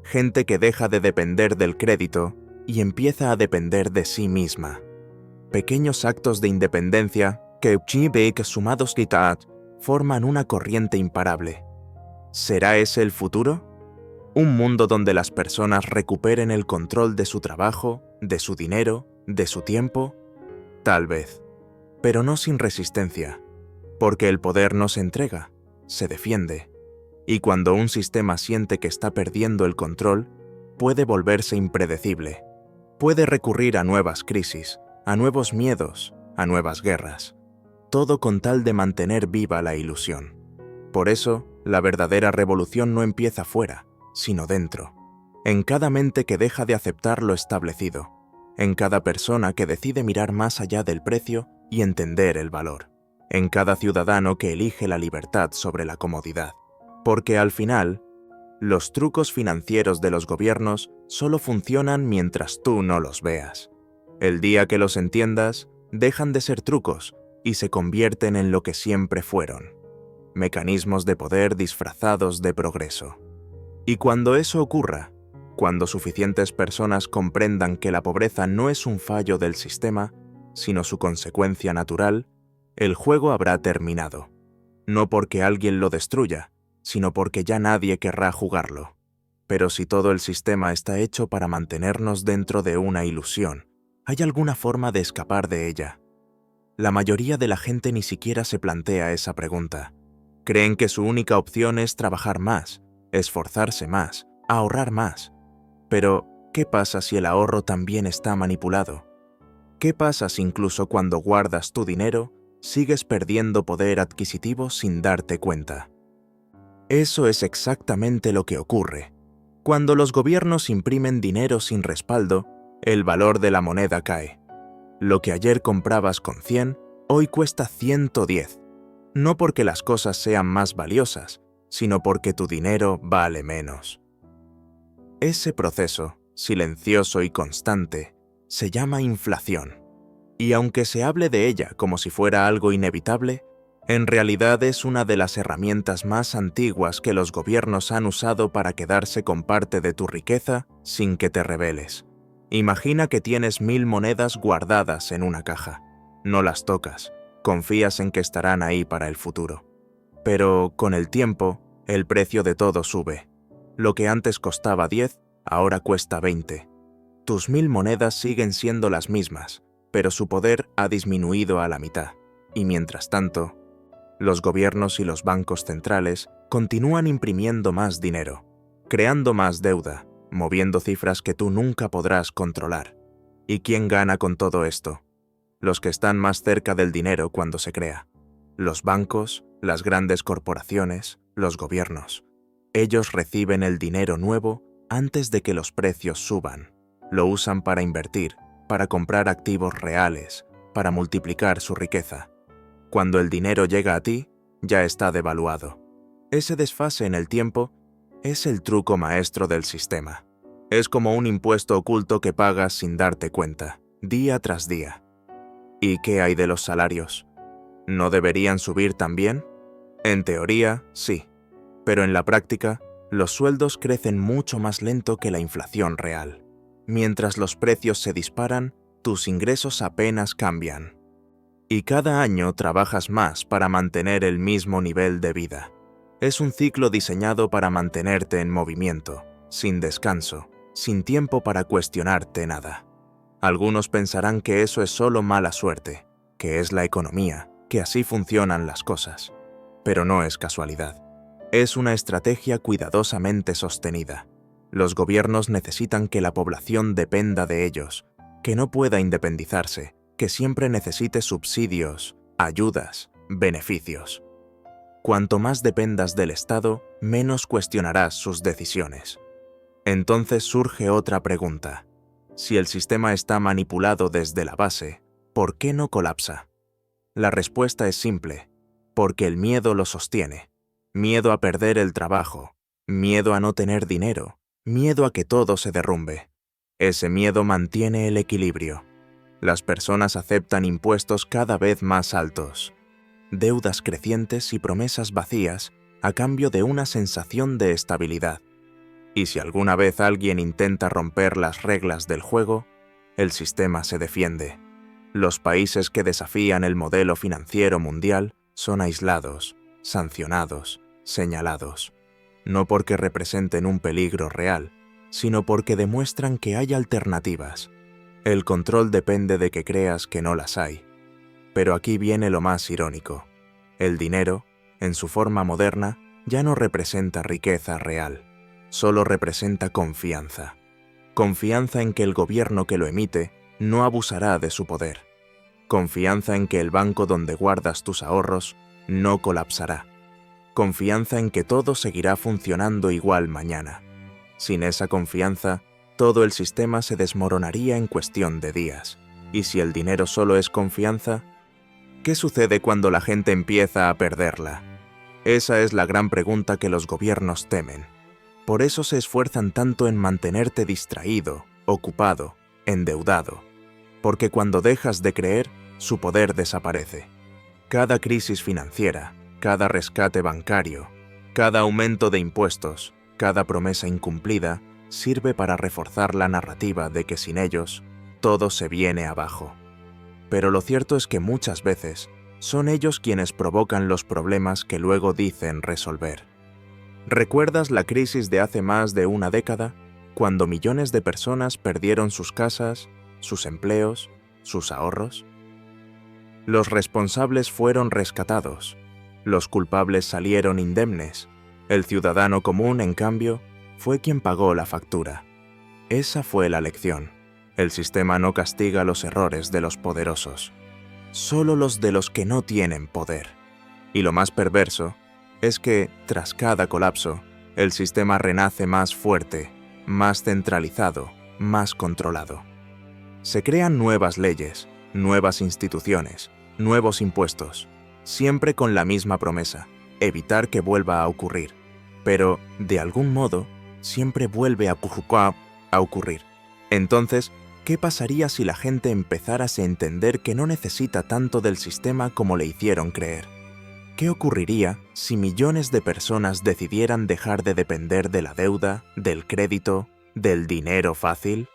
Gente que deja de depender del crédito y empieza a depender de sí misma. Pequeños actos de independencia que sumados forman una corriente imparable. ¿Será ese el futuro? Un mundo donde las personas recuperen el control de su trabajo, de su dinero, de su tiempo. Tal vez, pero no sin resistencia, porque el poder no se entrega, se defiende. Y cuando un sistema siente que está perdiendo el control, puede volverse impredecible. Puede recurrir a nuevas crisis, a nuevos miedos, a nuevas guerras. Todo con tal de mantener viva la ilusión. Por eso, la verdadera revolución no empieza fuera, sino dentro. En cada mente que deja de aceptar lo establecido. En cada persona que decide mirar más allá del precio y entender el valor. En cada ciudadano que elige la libertad sobre la comodidad. Porque al final, los trucos financieros de los gobiernos solo funcionan mientras tú no los veas. El día que los entiendas, dejan de ser trucos y se convierten en lo que siempre fueron: mecanismos de poder disfrazados de progreso. Y cuando eso ocurra, cuando suficientes personas comprendan que la pobreza no es un fallo del sistema, sino su consecuencia natural, el juego habrá terminado. No porque alguien lo destruya, sino porque ya nadie querrá jugarlo. Pero si todo el sistema está hecho para mantenernos dentro de una ilusión, ¿hay alguna forma de escapar de ella? La mayoría de la gente ni siquiera se plantea esa pregunta. Creen que su única opción es trabajar más, esforzarse más, ahorrar más. Pero, ¿qué pasa si el ahorro también está manipulado? ¿Qué pasa si incluso cuando guardas tu dinero, sigues perdiendo poder adquisitivo sin darte cuenta? Eso es exactamente lo que ocurre. Cuando los gobiernos imprimen dinero sin respaldo, el valor de la moneda cae. Lo que ayer comprabas con 100, hoy cuesta 110. No porque las cosas sean más valiosas, sino porque tu dinero vale menos. Ese proceso, silencioso y constante, se llama inflación. Y aunque se hable de ella como si fuera algo inevitable, en realidad es una de las herramientas más antiguas que los gobiernos han usado para quedarse con parte de tu riqueza sin que te rebeles. Imagina que tienes 1000 monedas guardadas en una caja. No las tocas, confías en que estarán ahí para el futuro. Pero con el tiempo, el precio de todo sube. Lo que antes costaba 10, ahora cuesta 20. Tus 1000 monedas siguen siendo las mismas, pero su poder ha disminuido a la mitad. Y mientras tanto, los gobiernos y los bancos centrales continúan imprimiendo más dinero, creando más deuda, moviendo cifras que tú nunca podrás controlar. ¿Y quién gana con todo esto? Los que están más cerca del dinero cuando se crea. Los bancos, las grandes corporaciones, los gobiernos. Ellos reciben el dinero nuevo antes de que los precios suban. Lo usan para invertir, para comprar activos reales, para multiplicar su riqueza. Cuando el dinero llega a ti, ya está devaluado. Ese desfase en el tiempo es el truco maestro del sistema. Es como un impuesto oculto que pagas sin darte cuenta, día tras día. ¿Y qué hay de los salarios? ¿No deberían subir también? En teoría, sí. Pero en la práctica, los sueldos crecen mucho más lento que la inflación real. Mientras los precios se disparan, tus ingresos apenas cambian. Y cada año trabajas más para mantener el mismo nivel de vida. Es un ciclo diseñado para mantenerte en movimiento, sin descanso, sin tiempo para cuestionarte nada. Algunos pensarán que eso es solo mala suerte, que es la economía, que así funcionan las cosas. Pero no es casualidad. Es una estrategia cuidadosamente sostenida. Los gobiernos necesitan que la población dependa de ellos, que no pueda independizarse, que siempre necesite subsidios, ayudas, beneficios. Cuanto más dependas del Estado, menos cuestionarás sus decisiones. Entonces surge otra pregunta. Si el sistema está manipulado desde la base, ¿por qué no colapsa? La respuesta es simple: porque el miedo lo sostiene. Miedo a perder el trabajo, miedo a no tener dinero, miedo a que todo se derrumbe. Ese miedo mantiene el equilibrio. Las personas aceptan impuestos cada vez más altos, deudas crecientes y promesas vacías a cambio de una sensación de estabilidad. Y si alguna vez alguien intenta romper las reglas del juego, el sistema se defiende. Los países que desafían el modelo financiero mundial son aislados, sancionados, señalados, no porque representen un peligro real, sino porque demuestran que hay alternativas. El control depende de que creas que no las hay. Pero aquí viene lo más irónico. El dinero, en su forma moderna, ya no representa riqueza real, solo representa confianza. Confianza en que el gobierno que lo emite no abusará de su poder. Confianza en que el banco donde guardas tus ahorros no colapsará. Confianza en que todo seguirá funcionando igual mañana. Sin esa confianza, todo el sistema se desmoronaría en cuestión de días. Y si el dinero solo es confianza, ¿qué sucede cuando la gente empieza a perderla? Esa es la gran pregunta que los gobiernos temen. Por eso se esfuerzan tanto en mantenerte distraído, ocupado, endeudado. Porque cuando dejas de creer, su poder desaparece. Cada crisis financiera, cada rescate bancario, cada aumento de impuestos, cada promesa incumplida, sirve para reforzar la narrativa de que sin ellos, todo se viene abajo. Pero lo cierto es que muchas veces son ellos quienes provocan los problemas que luego dicen resolver. ¿Recuerdas la crisis de hace más de una década, cuando millones de personas perdieron sus casas, sus empleos, sus ahorros? Los responsables fueron rescatados, los culpables salieron indemnes, el ciudadano común, en cambio, fue quien pagó la factura. Esa fue la lección. El sistema no castiga los errores de los poderosos, solo los de los que no tienen poder. Y lo más perverso es que, tras cada colapso, el sistema renace más fuerte, más centralizado, más controlado. Se crean nuevas leyes, nuevas instituciones, nuevos impuestos, siempre con la misma promesa: evitar que vuelva a ocurrir. Pero, de algún modo, siempre vuelve a ocurrir. Entonces, ¿qué pasaría si la gente empezara a entender que no necesita tanto del sistema como le hicieron creer? ¿Qué ocurriría si millones de personas decidieran dejar de depender de la deuda, del crédito, del dinero fácil?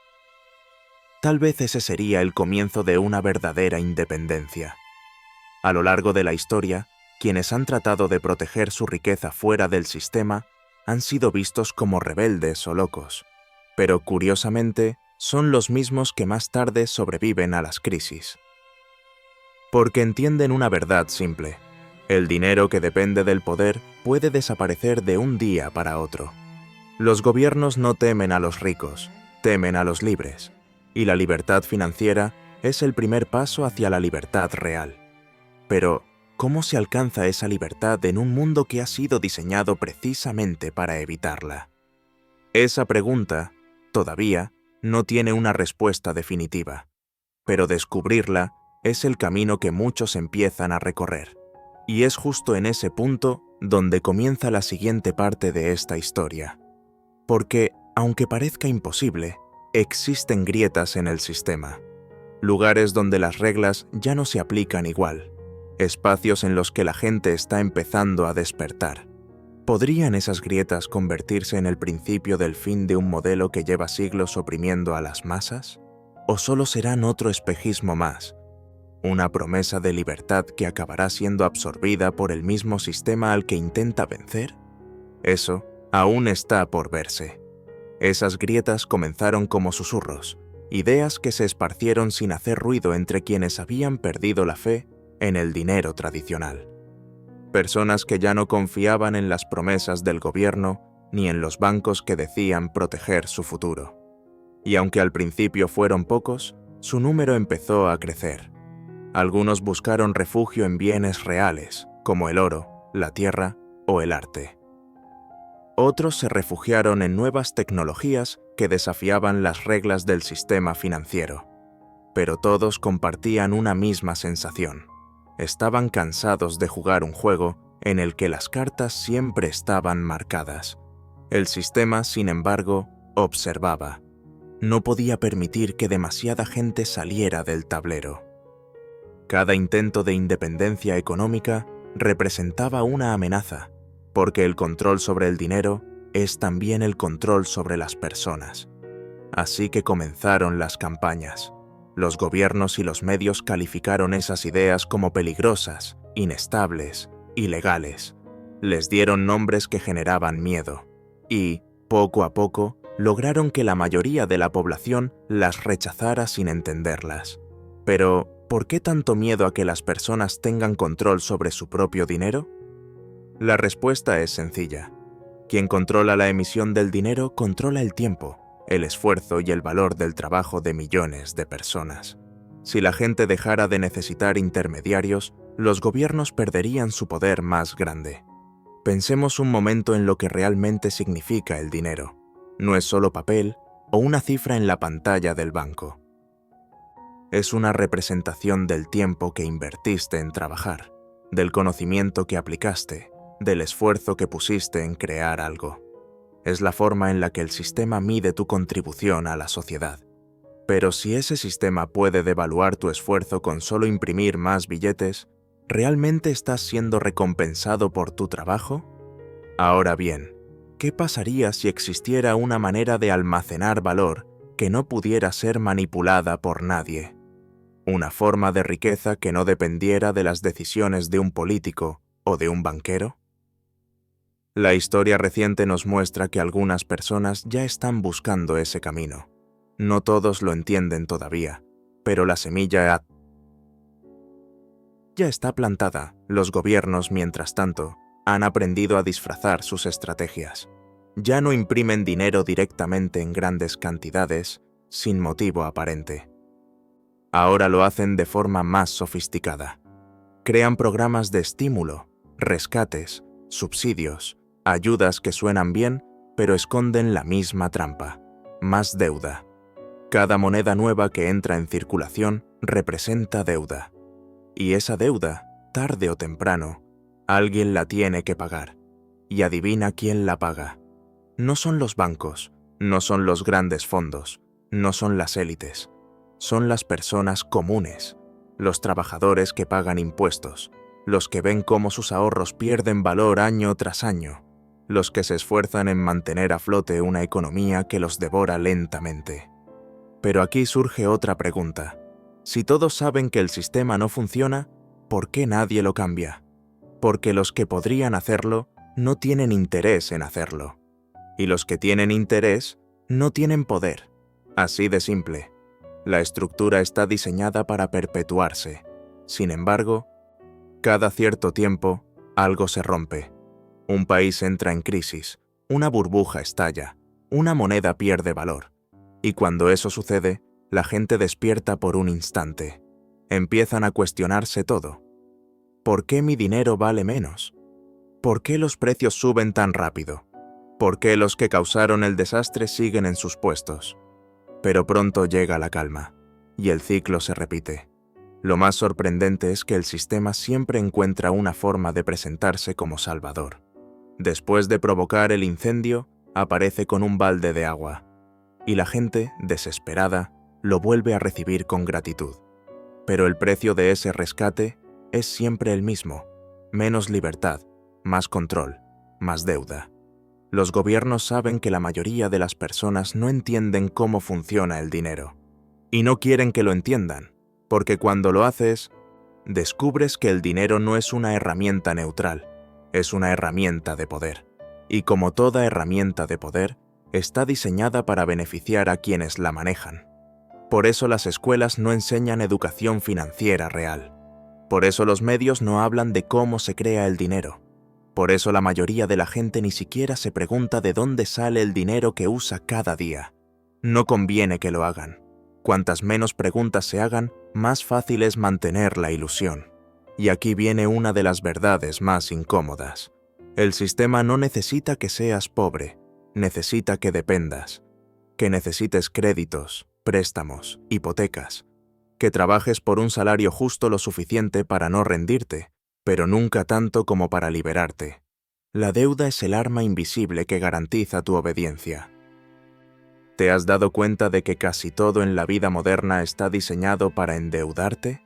Tal vez ese sería el comienzo de una verdadera independencia. A lo largo de la historia, quienes han tratado de proteger su riqueza fuera del sistema han sido vistos como rebeldes o locos, pero curiosamente son los mismos que más tarde sobreviven a las crisis. Porque entienden una verdad simple: el dinero que depende del poder puede desaparecer de un día para otro. Los gobiernos no temen a los ricos, temen a los libres, y la libertad financiera es el primer paso hacia la libertad real. Pero, ¿cómo se alcanza esa libertad en un mundo que ha sido diseñado precisamente para evitarla? Esa pregunta, todavía, no tiene una respuesta definitiva, pero descubrirla es el camino que muchos empiezan a recorrer. Y es justo en ese punto donde comienza la siguiente parte de esta historia. Porque, aunque parezca imposible, existen grietas en el sistema. Lugares donde las reglas ya no se aplican igual. Espacios en los que la gente está empezando a despertar. ¿Podrían esas grietas convertirse en el principio del fin de un modelo que lleva siglos oprimiendo a las masas? ¿O solo serán otro espejismo más? ¿Una promesa de libertad que acabará siendo absorbida por el mismo sistema al que intenta vencer? Eso aún está por verse. Esas grietas comenzaron como susurros, ideas que se esparcieron sin hacer ruido entre quienes habían perdido la fe en el dinero tradicional. Personas que ya no confiaban en las promesas del gobierno ni en los bancos que decían proteger su futuro. Y aunque al principio fueron pocos, su número empezó a crecer. Algunos buscaron refugio en bienes reales, como el oro, la tierra o el arte. Otros se refugiaron en nuevas tecnologías que desafiaban las reglas del sistema financiero. Pero todos compartían una misma sensación. Estaban cansados de jugar un juego en el que las cartas siempre estaban marcadas. El sistema, sin embargo, observaba. No podía permitir que demasiada gente saliera del tablero. Cada intento de independencia económica representaba una amenaza, porque el control sobre el dinero es también el control sobre las personas. Así que comenzaron las campañas. Los gobiernos y los medios calificaron esas ideas como peligrosas, inestables, ilegales. Les dieron nombres que generaban miedo. Y, poco a poco, lograron que la mayoría de la población las rechazara sin entenderlas. Pero, ¿por qué tanto miedo a que las personas tengan control sobre su propio dinero? La respuesta es sencilla. Quien controla la emisión del dinero controla el tiempo, el esfuerzo y el valor del trabajo de millones de personas. Si la gente dejara de necesitar intermediarios, los gobiernos perderían su poder más grande. Pensemos un momento en lo que realmente significa el dinero. No es solo papel o una cifra en la pantalla del banco. Es una representación del tiempo que invertiste en trabajar, del conocimiento que aplicaste, del esfuerzo que pusiste en crear algo. Es la forma en la que el sistema mide tu contribución a la sociedad. Pero si ese sistema puede devaluar tu esfuerzo con solo imprimir más billetes, ¿realmente estás siendo recompensado por tu trabajo? Ahora bien, ¿qué pasaría si existiera una manera de almacenar valor que no pudiera ser manipulada por nadie? ¿Una forma de riqueza que no dependiera de las decisiones de un político o de un banquero? La historia reciente nos muestra que algunas personas ya están buscando ese camino. No todos lo entienden todavía, pero la semilla ya está plantada. Los gobiernos, mientras tanto, han aprendido a disfrazar sus estrategias. Ya no imprimen dinero directamente en grandes cantidades, sin motivo aparente. Ahora lo hacen de forma más sofisticada. Crean programas de estímulo, rescates, subsidios, ayudas que suenan bien, pero esconden la misma trampa: más deuda. Cada moneda nueva que entra en circulación representa deuda. Y esa deuda, tarde o temprano, alguien la tiene que pagar. Y adivina quién la paga. No son los bancos, no son los grandes fondos, no son las élites. Son las personas comunes, los trabajadores que pagan impuestos, los que ven cómo sus ahorros pierden valor año tras año, los que se esfuerzan en mantener a flote una economía que los devora lentamente. Pero aquí surge otra pregunta. Si todos saben que el sistema no funciona, ¿por qué nadie lo cambia? Porque los que podrían hacerlo no tienen interés en hacerlo. Y los que tienen interés no tienen poder. Así de simple. La estructura está diseñada para perpetuarse. Sin embargo, cada cierto tiempo, algo se rompe. Un país entra en crisis, una burbuja estalla, una moneda pierde valor. Y cuando eso sucede, la gente despierta por un instante. Empiezan a cuestionarse todo. ¿Por qué mi dinero vale menos? ¿Por qué los precios suben tan rápido? ¿Por qué los que causaron el desastre siguen en sus puestos? Pero pronto llega la calma, y el ciclo se repite. Lo más sorprendente es que el sistema siempre encuentra una forma de presentarse como salvador. Después de provocar el incendio, aparece con un balde de agua, y la gente, desesperada, lo vuelve a recibir con gratitud. Pero el precio de ese rescate es siempre el mismo: menos libertad, más control, más deuda. Los gobiernos saben que la mayoría de las personas no entienden cómo funciona el dinero. Y no quieren que lo entiendan, porque cuando lo haces, descubres que el dinero no es una herramienta neutral, es una herramienta de poder. Y como toda herramienta de poder, está diseñada para beneficiar a quienes la manejan. Por eso las escuelas no enseñan educación financiera real. Por eso los medios no hablan de cómo se crea el dinero. Por eso la mayoría de la gente ni siquiera se pregunta de dónde sale el dinero que usa cada día. No conviene que lo hagan. Cuantas menos preguntas se hagan, más fácil es mantener la ilusión. Y aquí viene una de las verdades más incómodas. El sistema no necesita que seas pobre, necesita que dependas, que necesites créditos, préstamos, hipotecas, que trabajes por un salario justo lo suficiente para no rendirte, pero nunca tanto como para liberarte. La deuda es el arma invisible que garantiza tu obediencia. ¿Te has dado cuenta de que casi todo en la vida moderna está diseñado para endeudarte?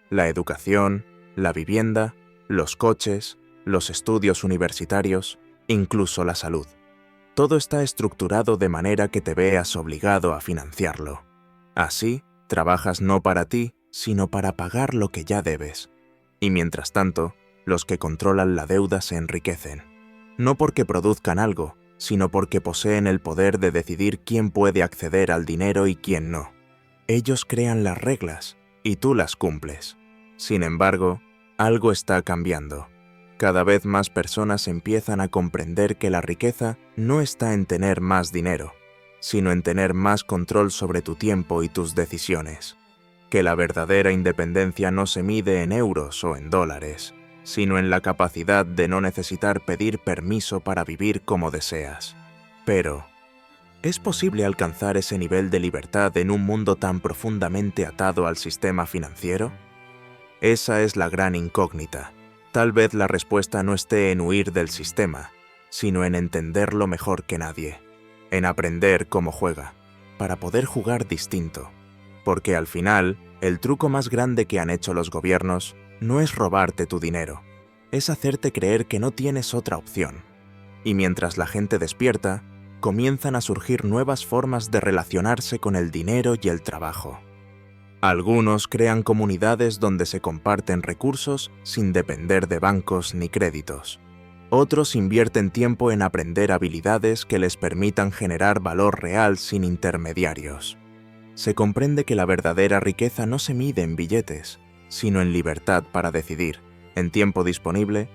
La educación, la vivienda, los coches, los estudios universitarios, incluso la salud. Todo está estructurado de manera que te veas obligado a financiarlo. Así, trabajas no para ti, sino para pagar lo que ya debes. Y mientras tanto, los que controlan la deuda se enriquecen. No porque produzcan algo, sino porque poseen el poder de decidir quién puede acceder al dinero y quién no. Ellos crean las reglas, y tú las cumples. Sin embargo, algo está cambiando. Cada vez más personas empiezan a comprender que la riqueza no está en tener más dinero, sino en tener más control sobre tu tiempo y tus decisiones. Que la verdadera independencia no se mide en euros o en dólares, sino en la capacidad de no necesitar pedir permiso para vivir como deseas. Pero, ¿es posible alcanzar ese nivel de libertad en un mundo tan profundamente atado al sistema financiero? Esa es la gran incógnita. Tal vez la respuesta no esté en huir del sistema, sino en entenderlo mejor que nadie, en aprender cómo juega, para poder jugar distinto. Porque al final, el truco más grande que han hecho los gobiernos no es robarte tu dinero, es hacerte creer que no tienes otra opción. Y mientras la gente despierta, comienzan a surgir nuevas formas de relacionarse con el dinero y el trabajo. Algunos crean comunidades donde se comparten recursos sin depender de bancos ni créditos. Otros invierten tiempo en aprender habilidades que les permitan generar valor real sin intermediarios. Se comprende que la verdadera riqueza no se mide en billetes, sino en libertad para decidir, en tiempo disponible,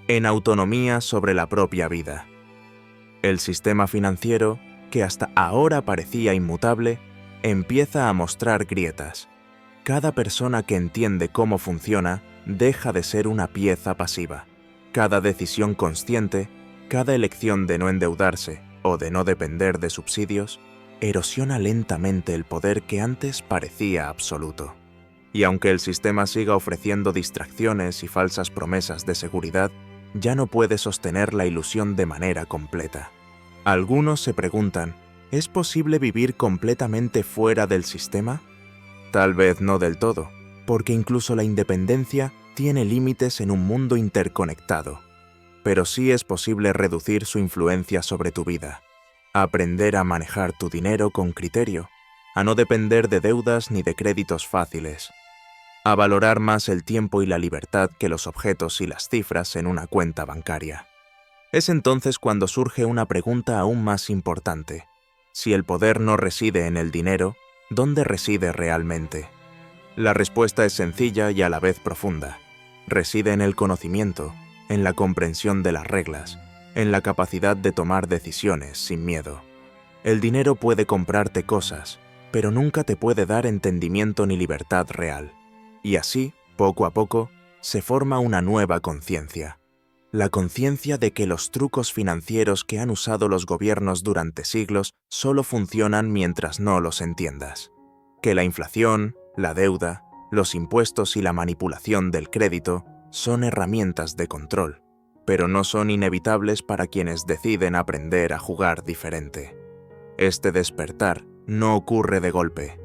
en autonomía sobre la propia vida. El sistema financiero, que hasta ahora parecía inmutable, empieza a mostrar grietas. Cada persona que entiende cómo funciona deja de ser una pieza pasiva. Cada decisión consciente, cada elección de no endeudarse o de no depender de subsidios, erosiona lentamente el poder que antes parecía absoluto. Y aunque el sistema siga ofreciendo distracciones y falsas promesas de seguridad, ya no puede sostener la ilusión de manera completa. Algunos se preguntan, ¿es posible vivir completamente fuera del sistema? Tal vez no del todo, porque incluso la independencia tiene límites en un mundo interconectado. Pero sí es posible reducir su influencia sobre tu vida, aprender a manejar tu dinero con criterio, a no depender de deudas ni de créditos fáciles, a valorar más el tiempo y la libertad que los objetos y las cifras en una cuenta bancaria. Es entonces cuando surge una pregunta aún más importante. Si el poder no reside en el dinero, ¿dónde reside realmente? La respuesta es sencilla y a la vez profunda. Reside en el conocimiento, en la comprensión de las reglas, en la capacidad de tomar decisiones sin miedo. El dinero puede comprarte cosas, pero nunca te puede dar entendimiento ni libertad real. Y así, poco a poco, se forma una nueva conciencia. La conciencia de que los trucos financieros que han usado los gobiernos durante siglos solo funcionan mientras no los entiendas. Que la inflación, la deuda, los impuestos y la manipulación del crédito son herramientas de control, pero no son inevitables para quienes deciden aprender a jugar diferente. Este despertar no ocurre de golpe.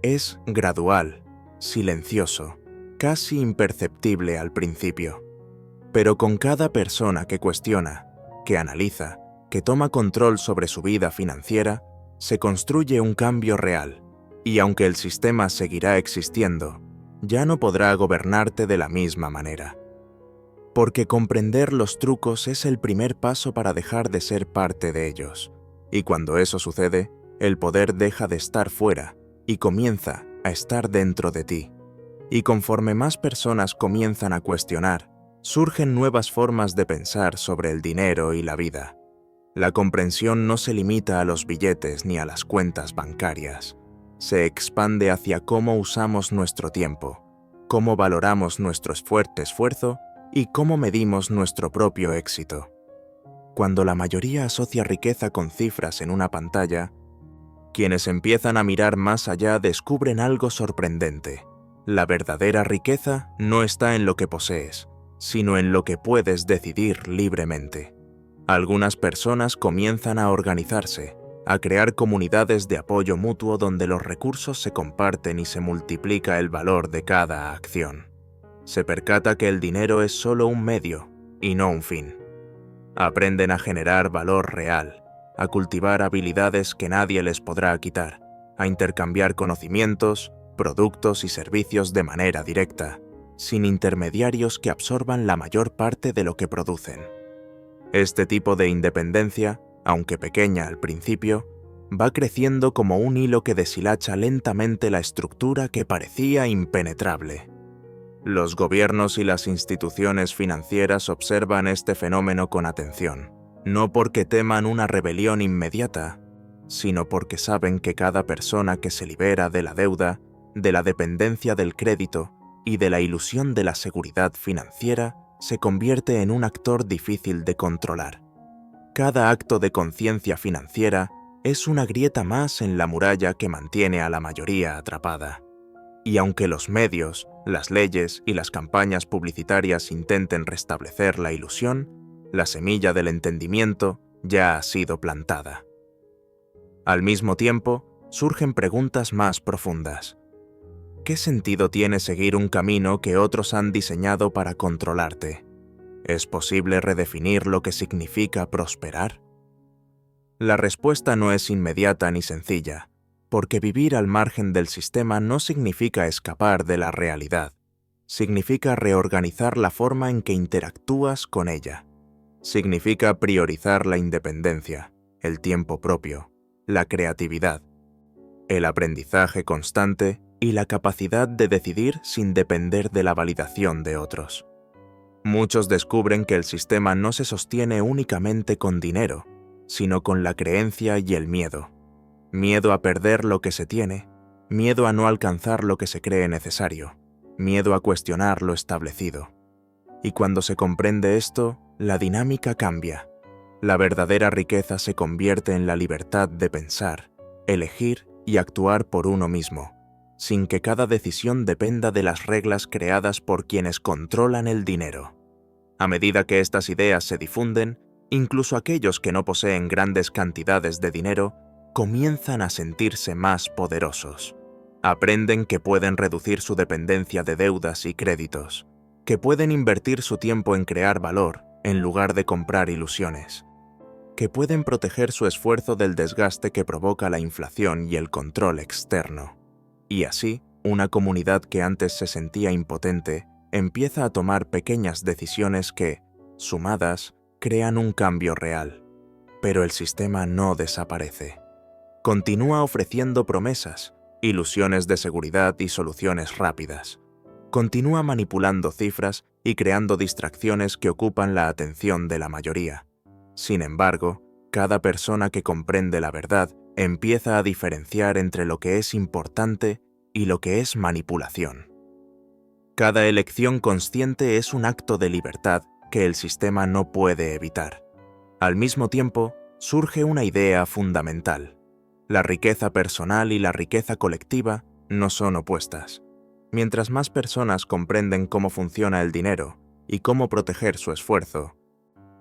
Es gradual, silencioso, casi imperceptible al principio. Pero con cada persona que cuestiona, que analiza, que toma control sobre su vida financiera, se construye un cambio real, y aunque el sistema seguirá existiendo, ya no podrá gobernarte de la misma manera. Porque comprender los trucos es el primer paso para dejar de ser parte de ellos, y cuando eso sucede, el poder deja de estar fuera y comienza a estar dentro de ti. Y conforme más personas comienzan a cuestionar, surgen nuevas formas de pensar sobre el dinero y la vida. La comprensión no se limita a los billetes ni a las cuentas bancarias. Se expande hacia cómo usamos nuestro tiempo, cómo valoramos nuestro fuerte esfuerzo y cómo medimos nuestro propio éxito. Cuando la mayoría asocia riqueza con cifras en una pantalla, quienes empiezan a mirar más allá descubren algo sorprendente. La verdadera riqueza no está en lo que posees, sino en lo que puedes decidir libremente. Algunas personas comienzan a organizarse, a crear comunidades de apoyo mutuo donde los recursos se comparten y se multiplica el valor de cada acción. Se percata que el dinero es solo un medio y no un fin. Aprenden a generar valor real, a cultivar habilidades que nadie les podrá quitar, a intercambiar conocimientos, productos y servicios de manera directa, sin intermediarios que absorban la mayor parte de lo que producen. Este tipo de independencia, aunque pequeña al principio, va creciendo como un hilo que deshilacha lentamente la estructura que parecía impenetrable. Los gobiernos y las instituciones financieras observan este fenómeno con atención, no porque teman una rebelión inmediata, sino porque saben que cada persona que se libera de la deuda, de la dependencia del crédito y de la ilusión de la seguridad financiera se convierte en un actor difícil de controlar. Cada acto de conciencia financiera es una grieta más en la muralla que mantiene a la mayoría atrapada. Y aunque los medios, las leyes y las campañas publicitarias intenten restablecer la ilusión, la semilla del entendimiento ya ha sido plantada. Al mismo tiempo, surgen preguntas más profundas. ¿Qué sentido tiene seguir un camino que otros han diseñado para controlarte? ¿Es posible redefinir lo que significa prosperar? La respuesta no es inmediata ni sencilla, porque vivir al margen del sistema no significa escapar de la realidad. Significa reorganizar la forma en que interactúas con ella. Significa priorizar la independencia, el tiempo propio, la creatividad, el aprendizaje constante y la capacidad de decidir sin depender de la validación de otros. Muchos descubren que el sistema no se sostiene únicamente con dinero, sino con la creencia y el miedo. Miedo a perder lo que se tiene, miedo a no alcanzar lo que se cree necesario, miedo a cuestionar lo establecido. Y cuando se comprende esto, la dinámica cambia. La verdadera riqueza se convierte en la libertad de pensar, elegir y actuar por uno mismo, sin que cada decisión dependa de las reglas creadas por quienes controlan el dinero. A medida que estas ideas se difunden, incluso aquellos que no poseen grandes cantidades de dinero comienzan a sentirse más poderosos. Aprenden que pueden reducir su dependencia de deudas y créditos, que pueden invertir su tiempo en crear valor en lugar de comprar ilusiones, que pueden proteger su esfuerzo del desgaste que provoca la inflación y el control externo. Y así, una comunidad que antes se sentía impotente empieza a tomar pequeñas decisiones que, sumadas, crean un cambio real. Pero el sistema no desaparece. Continúa ofreciendo promesas, ilusiones de seguridad y soluciones rápidas. Continúa manipulando cifras y creando distracciones que ocupan la atención de la mayoría. Sin embargo, cada persona que comprende la verdad empieza a diferenciar entre lo que es importante y lo que es manipulación. Cada elección consciente es un acto de libertad que el sistema no puede evitar. Al mismo tiempo, surge una idea fundamental. La riqueza personal y la riqueza colectiva no son opuestas. Mientras más personas comprenden cómo funciona el dinero y cómo proteger su esfuerzo,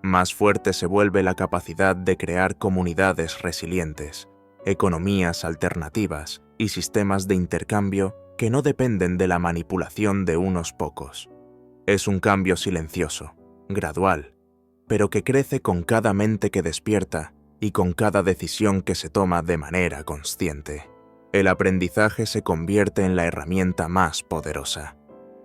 más fuerte se vuelve la capacidad de crear comunidades resilientes, economías alternativas y sistemas de intercambio que no dependen de la manipulación de unos pocos. Es un cambio silencioso, gradual, pero que crece con cada mente que despierta y con cada decisión que se toma de manera consciente. El aprendizaje se convierte en la herramienta más poderosa.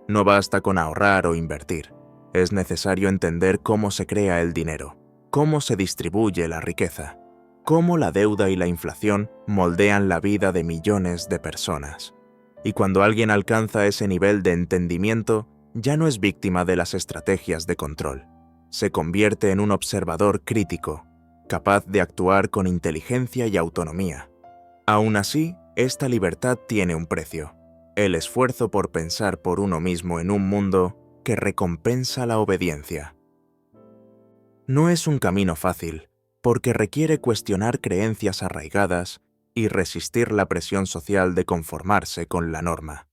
No basta con ahorrar o invertir. Es necesario entender cómo se crea el dinero, cómo se distribuye la riqueza, cómo la deuda y la inflación moldean la vida de millones de personas. Y cuando alguien alcanza ese nivel de entendimiento, ya no es víctima de las estrategias de control. Se convierte en un observador crítico, capaz de actuar con inteligencia y autonomía. Aún así, esta libertad tiene un precio: el esfuerzo por pensar por uno mismo en un mundo que recompensa la obediencia. No es un camino fácil, porque requiere cuestionar creencias arraigadas y resistir la presión social de conformarse con la norma.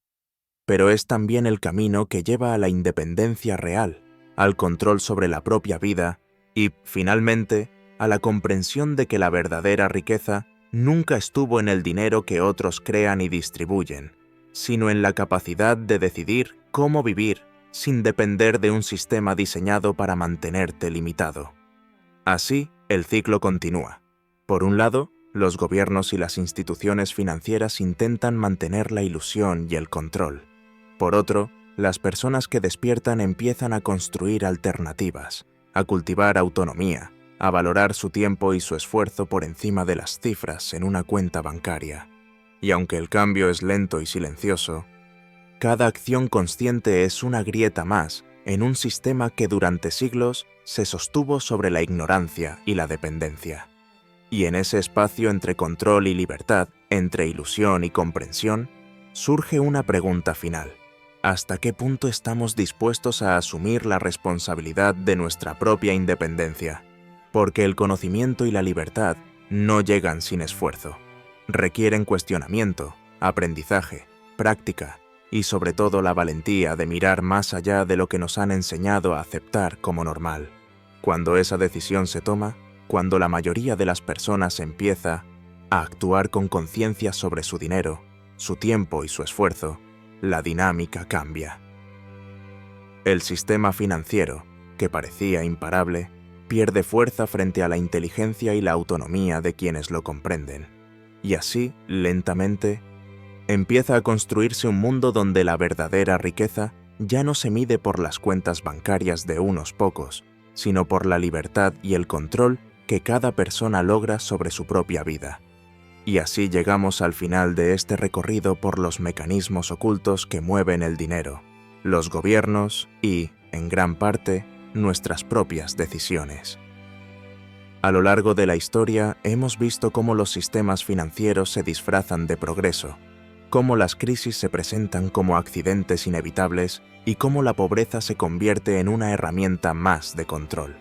Pero es también el camino que lleva a la independencia real, al control sobre la propia vida y, finalmente, a la comprensión de que la verdadera riqueza nunca estuvo en el dinero que otros crean y distribuyen, sino en la capacidad de decidir cómo vivir sin depender de un sistema diseñado para mantenerte limitado. Así, el ciclo continúa. Por un lado, los gobiernos y las instituciones financieras intentan mantener la ilusión y el control. Por otro, las personas que despiertan empiezan a construir alternativas, a cultivar autonomía, a valorar su tiempo y su esfuerzo por encima de las cifras en una cuenta bancaria. Y aunque el cambio es lento y silencioso, cada acción consciente es una grieta más en un sistema que durante siglos se sostuvo sobre la ignorancia y la dependencia. Y en ese espacio entre control y libertad, entre ilusión y comprensión, surge una pregunta final. ¿Hasta qué punto estamos dispuestos a asumir la responsabilidad de nuestra propia independencia? Porque el conocimiento y la libertad no llegan sin esfuerzo. Requieren cuestionamiento, aprendizaje, práctica y sobre todo la valentía de mirar más allá de lo que nos han enseñado a aceptar como normal. Cuando esa decisión se toma, cuando la mayoría de las personas empieza a actuar con conciencia sobre su dinero, su tiempo y su esfuerzo, la dinámica cambia. El sistema financiero, que parecía imparable, pierde fuerza frente a la inteligencia y la autonomía de quienes lo comprenden. Y así, lentamente, empieza a construirse un mundo donde la verdadera riqueza ya no se mide por las cuentas bancarias de unos pocos, sino por la libertad y el control que cada persona logra sobre su propia vida. Y así llegamos al final de este recorrido por los mecanismos ocultos que mueven el dinero, los gobiernos y, en gran parte, nuestras propias decisiones. A lo largo de la historia hemos visto cómo los sistemas financieros se disfrazan de progreso, cómo las crisis se presentan como accidentes inevitables y cómo la pobreza se convierte en una herramienta más de control.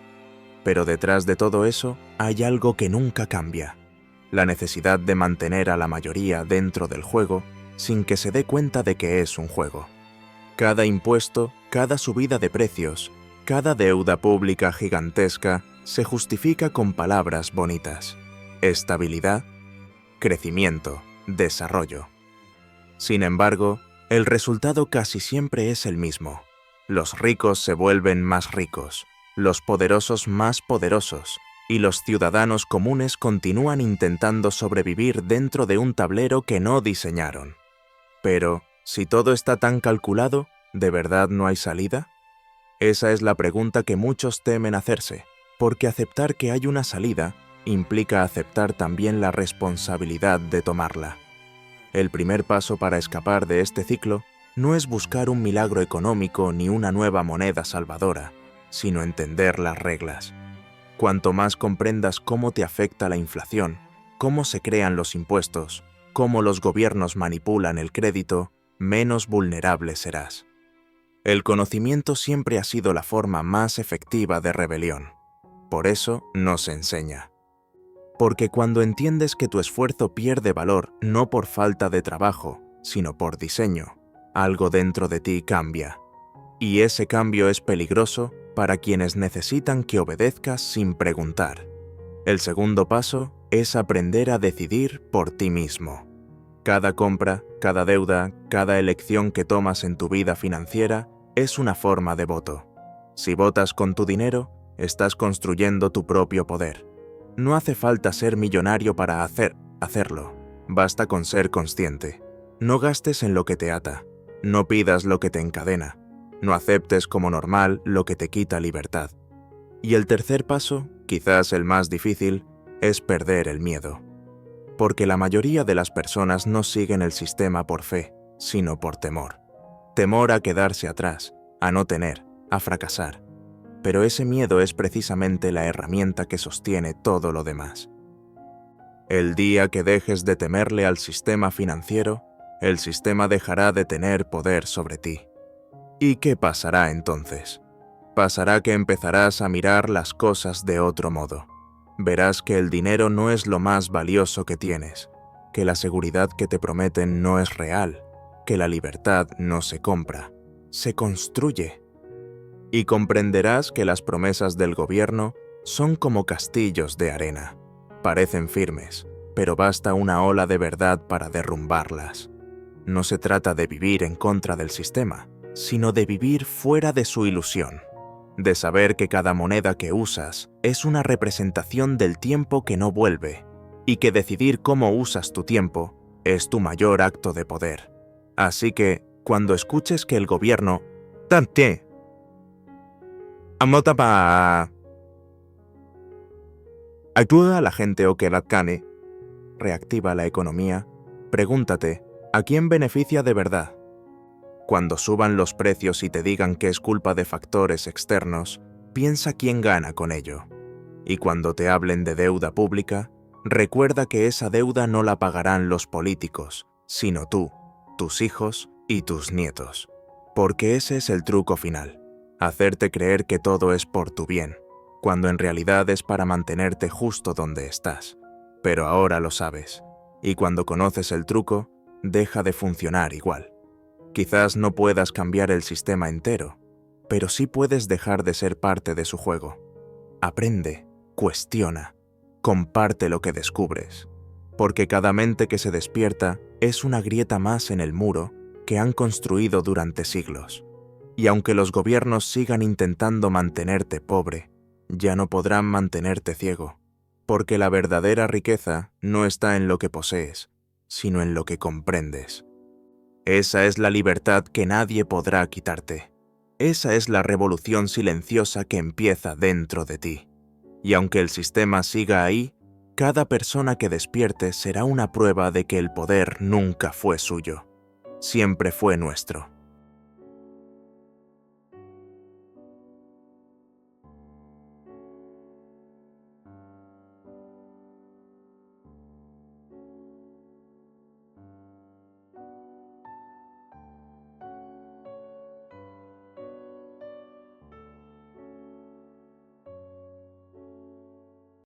Pero detrás de todo eso hay algo que nunca cambia: la necesidad de mantener a la mayoría dentro del juego sin que se dé cuenta de que es un juego. Cada impuesto, cada subida de precios, cada deuda pública gigantesca se justifica con palabras bonitas: estabilidad, crecimiento, desarrollo. Sin embargo, el resultado casi siempre es el mismo. Los ricos se vuelven más ricos, los poderosos más poderosos, y los ciudadanos comunes continúan intentando sobrevivir dentro de un tablero que no diseñaron. Pero, si todo está tan calculado, ¿de verdad no hay salida? Esa es la pregunta que muchos temen hacerse, porque aceptar que hay una salida implica aceptar también la responsabilidad de tomarla. El primer paso para escapar de este ciclo no es buscar un milagro económico ni una nueva moneda salvadora, sino entender las reglas. Cuanto más comprendas cómo te afecta la inflación, cómo se crean los impuestos, cómo los gobiernos manipulan el crédito, menos vulnerable serás. El conocimiento siempre ha sido la forma más efectiva de rebelión. Por eso no se enseña. Porque cuando entiendes que tu esfuerzo pierde valor no por falta de trabajo, sino por diseño, algo dentro de ti cambia. Y ese cambio es peligroso para quienes necesitan que obedezcas sin preguntar. El segundo paso es aprender a decidir por ti mismo. Cada compra, cada deuda, cada elección que tomas en tu vida financiera es una forma de voto. Si votas con tu dinero, estás construyendo tu propio poder. No hace falta ser millonario para hacerlo. Basta con ser consciente. No gastes en lo que te ata. No pidas lo que te encadena. No aceptes como normal lo que te quita libertad. Y el tercer paso, quizás el más difícil, es perder el miedo. Porque la mayoría de las personas no siguen el sistema por fe, sino por temor. Temor a quedarse atrás, a no tener, a fracasar. Pero ese miedo es precisamente la herramienta que sostiene todo lo demás. El día que dejes de temerle al sistema financiero, el sistema dejará de tener poder sobre ti. ¿Y qué pasará entonces? Pasará que empezarás a mirar las cosas de otro modo. Verás que el dinero no es lo más valioso que tienes, que la seguridad que te prometen no es real, que la libertad no se compra, se construye. Y comprenderás que las promesas del gobierno son como castillos de arena. Parecen firmes, pero basta una ola de verdad para derrumbarlas. No se trata de vivir en contra del sistema, sino de vivir fuera de su ilusión, de saber que cada moneda que usas es una representación del tiempo que no vuelve y que decidir cómo usas tu tiempo es tu mayor acto de poder. Así que, cuando escuches que el gobierno «Tante, amotapa ayuda a la gente o que Ratkane reactiva la economía», pregúntate, ¿a quién beneficia de verdad? Cuando suban los precios y te digan que es culpa de factores externos, piensa quién gana con ello. Y cuando te hablen de deuda pública, recuerda que esa deuda no la pagarán los políticos, sino tú, tus hijos y tus nietos. Porque ese es el truco final, hacerte creer que todo es por tu bien, cuando en realidad es para mantenerte justo donde estás. Pero ahora lo sabes, y cuando conoces el truco, deja de funcionar igual. Quizás no puedas cambiar el sistema entero, pero sí puedes dejar de ser parte de su juego. Aprende, cuestiona, comparte lo que descubres, porque cada mente que se despierta es una grieta más en el muro que han construido durante siglos. Y aunque los gobiernos sigan intentando mantenerte pobre, ya no podrán mantenerte ciego, porque la verdadera riqueza no está en lo que posees, sino en lo que comprendes. Esa es la libertad que nadie podrá quitarte. Esa es la revolución silenciosa que empieza dentro de ti. Y aunque el sistema siga ahí, cada persona que despierte será una prueba de que el poder nunca fue suyo. Siempre fue nuestro.